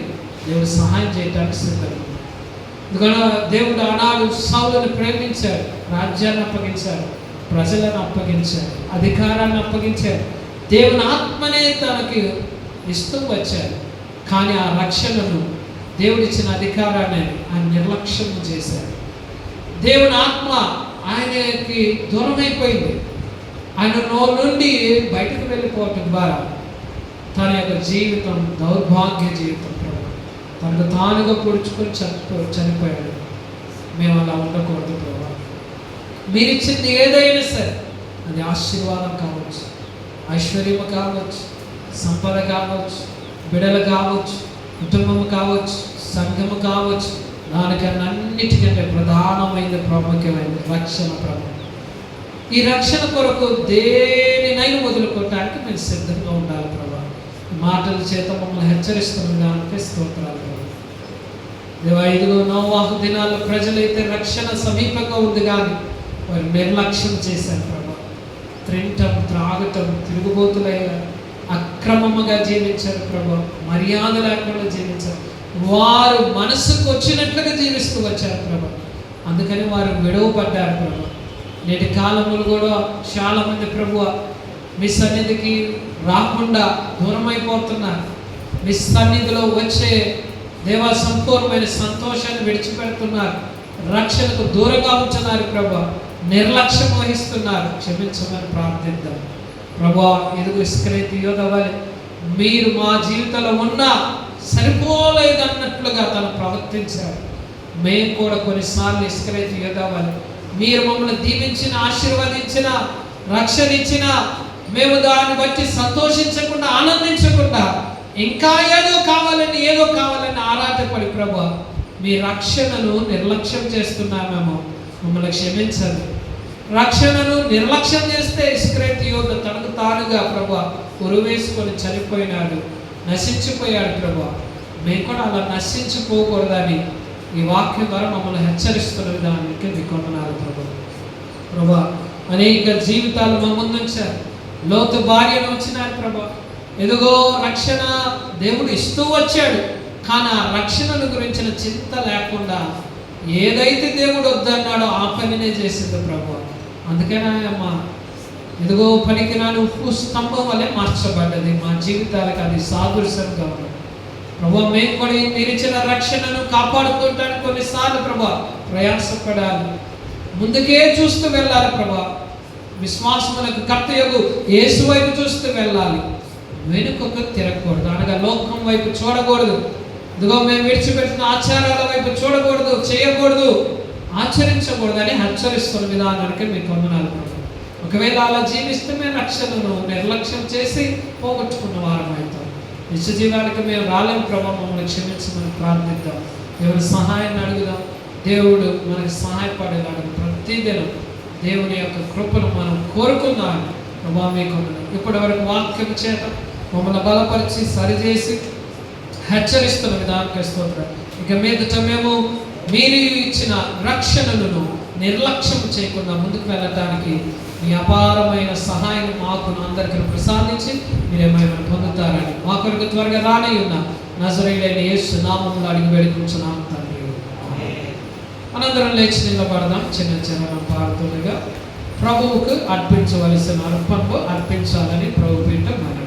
Speaker 1: దేవుడు సహాయం చేయడానికి సిద్ధంగా. ఎందుకంటే దేవుడు ఆనాడు సౌలుని ప్రేమించాడు, రాజ్యాన్ని అప్పగించాడు, ప్రజలను అప్పగించాడు, అధికారాన్ని అప్పగించాడు, దేవుని ఆత్మనే తనకి ఇస్తూ వచ్చాడు. కానీ ఆ రక్షణను దేవుడిచ్చిన అధికారాన్ని ఆయన నిర్లక్ష్యం చేశాడు. దేవుని ఆత్మ ఆయనకి దూరమైపోయింది. ఆయన నుండి బయటకు వెళ్ళిపోవటం ద్వారా తన యొక్క జీవితం దౌర్భాగ్య జీవితం, తనకు తానుగా పొడుచుకొని చనిపోయాడు. మేము అలా ఉండకూడదు ప్రభా. మీరు ఇచ్చింది ఏదైనా సరే అది ఆశీర్వాదం కావచ్చు, ఐశ్వర్యము కావచ్చు, సంపద కావచ్చు, బిడలు కావచ్చు, కుటుంబము కావచ్చు, సంఘము కావచ్చు. దానికన్నా అన్నిటికంటే ప్రధానమైనది, ప్రాముఖ్యమైనది రక్షణ. ప్రభు, ఈ రక్షణ కొరకు దేనినైనా వదులుకోవటానికి మేము సిద్ధంగా ఉండాలి. ప్రభు, మాటల చేత మమ్మల్ని హెచ్చరిస్తున్న దానికి స్తోత్రాలు. ప్రభు, దేవా, ఇదిగో నోవాహు దినాల్లో ప్రజలైతే రక్షణ సమీపంగా ఉంది కానీ వారు నిర్లక్ష్యం చేశారు. ప్రభు, తింటం, త్రాగటం, తిరుగుబోతులయ్యారు, అక్రమముగా జీవించారు. ప్రభు, మర్యాద లేకుండా జీవించారు. వారు మనసుకు వచ్చినట్లుగా జీవిస్తూ వచ్చారు. ప్రభు, అందుకని వారు విడవపడ్డారు. ప్రభు, నేటి కాలములు కూడా చాలామంది ప్రభు మీ సన్నిధికి రాకుండా దూరమైపోతున్నారు. మీ సన్నిధిలో వచ్చే దేవా సంపూర్ణమైన సంతోషాన్ని విడిచిపెడుతున్నారు. రక్షణకు దూరంగా ఉంటున్నారు. ప్రభు, నిర్లక్ష్యం వహిస్తున్నారు. క్షమించమని ప్రార్థిద్దాం. ప్రభు, ఇదిగో ఇస్కరియోతు యోధ వలె మీరు మా జీవితంలో ఉన్నా సరిపోలేదన్నట్లుగా తను ప్రవర్తించారు. మేము కూడా కొన్నిసార్లు ఇస్కరియోతు యోధ వలె మీరు మమ్మల్ని దీవించిన, ఆశీర్వదించిన, రక్షణ ఇచ్చిన మేము దాన్ని బట్టి సంతోషించకుండా, ఆనందించకుండా ఇంకా ఏదో కావాలని ఆరాటపడి ప్రభు మీ రక్షణను నిర్లక్ష్యం చేస్తున్నామేమో, మమ్మల్ని క్షమించండి. రక్షణను నిర్లక్ష్యం చేస్తే ఇస్కరియోతు యోధ తనకు తానుగా ప్రభు ఉరువేసుకొని చనిపోయినాడు, నశించిపోయాడు. ప్రభు, మేము కూడా అలా నశించిపోకూడదని ఈ వాక్యం ద్వారా మమ్మల్ని హెచ్చరిస్తున్న విధానానికి మీకు వందనాలు. ప్రభు, అనేక జీవితాలు మా ముందుంచారు. లోతు భార్యను వచ్చినారు. ప్రభు, ఎదుగో రక్షణ దేవుడు ఇస్తూ వచ్చాడు, కానీ ఆ రక్షణను గురించిన చింత లేకుండా ఏదైతే దేవుడు వద్దన్నాడో ఆ పనినే చేసింది. ప్రభు, అందుకనే అమ్మ ఎదుగో పనికిరాని ఉప్పు స్తంభం వల్లే మార్చబడ్డది. మా జీవితాలకు అది సాదృశ్యంగా ఉన్నది. ప్రభు, మేము కూడా మీరు ఇచ్చిన రక్షణను కాపాడుకోవటానికి కొన్నిసార్లు ప్రభు ప్రయాసపడాలి, ముందుకే చూస్తూ వెళ్ళాలి. ప్రభు, విశ్వాసమునకు కర్తయగు యేసు వైపు చూస్తూ వెళ్ళాలి, వెనుకకు తిరగకూడదు. అనగా లోకం వైపు చూడకూడదు. ఇదిగో మేము విడిచిపెట్టిన ఆచారాల వైపు చూడకూడదు, చేయకూడదు, ఆచరించకూడదు అని హెచ్చరిస్తున్న విధానానికి మీకు వందనాలు. ప్రభు, ఒకవేళ అలా జీవిస్తే మేము రక్షణను నిర్లక్ష్యం చేసి పోగొట్టుకున్న వారం అవుతాం. నిత్య జీవానికి మేము రాలేము. ప్రభు, మమ్మల్ని క్షమించమని ప్రార్థిద్దాం. దేవుని సహాయాన్ని అడుగుదాం. దేవుడు మనకి సహాయపడేలాగా ప్రతిదినం దేవుని యొక్క కృపను మనం కోరుకుందాం. ప్రభు, మీకు ఇప్పటి వరకు వాక్యం చేత మమ్మల్ని బలపరిచి సరిచేసి హెచ్చరిస్తున్న విధానానికి స్తోత్రం. ఇక మీదట మేము మీరు ఇచ్చిన రక్షణను నిర్లక్ష్యం చేయకుండా ముందుకు వెళ్ళటానికి మీ అపారమైన సహాయం మాకు అందరికీ ప్రసాదించి మీరేమైనా పొందుతారని మా కొరకు త్వరగా రానే ఉన్న నజరేయుడైన యేసు నామములో అడిగి వేడుకుంటున్నాము తండ్రి. అనంతరం లేచి నిలబడదాం. చిన్న చిన్న పాడుతుండగా ప్రభువుకు అర్పించవలసిన అర్పణలు అర్పించాలని ప్రభు పీఠ మనం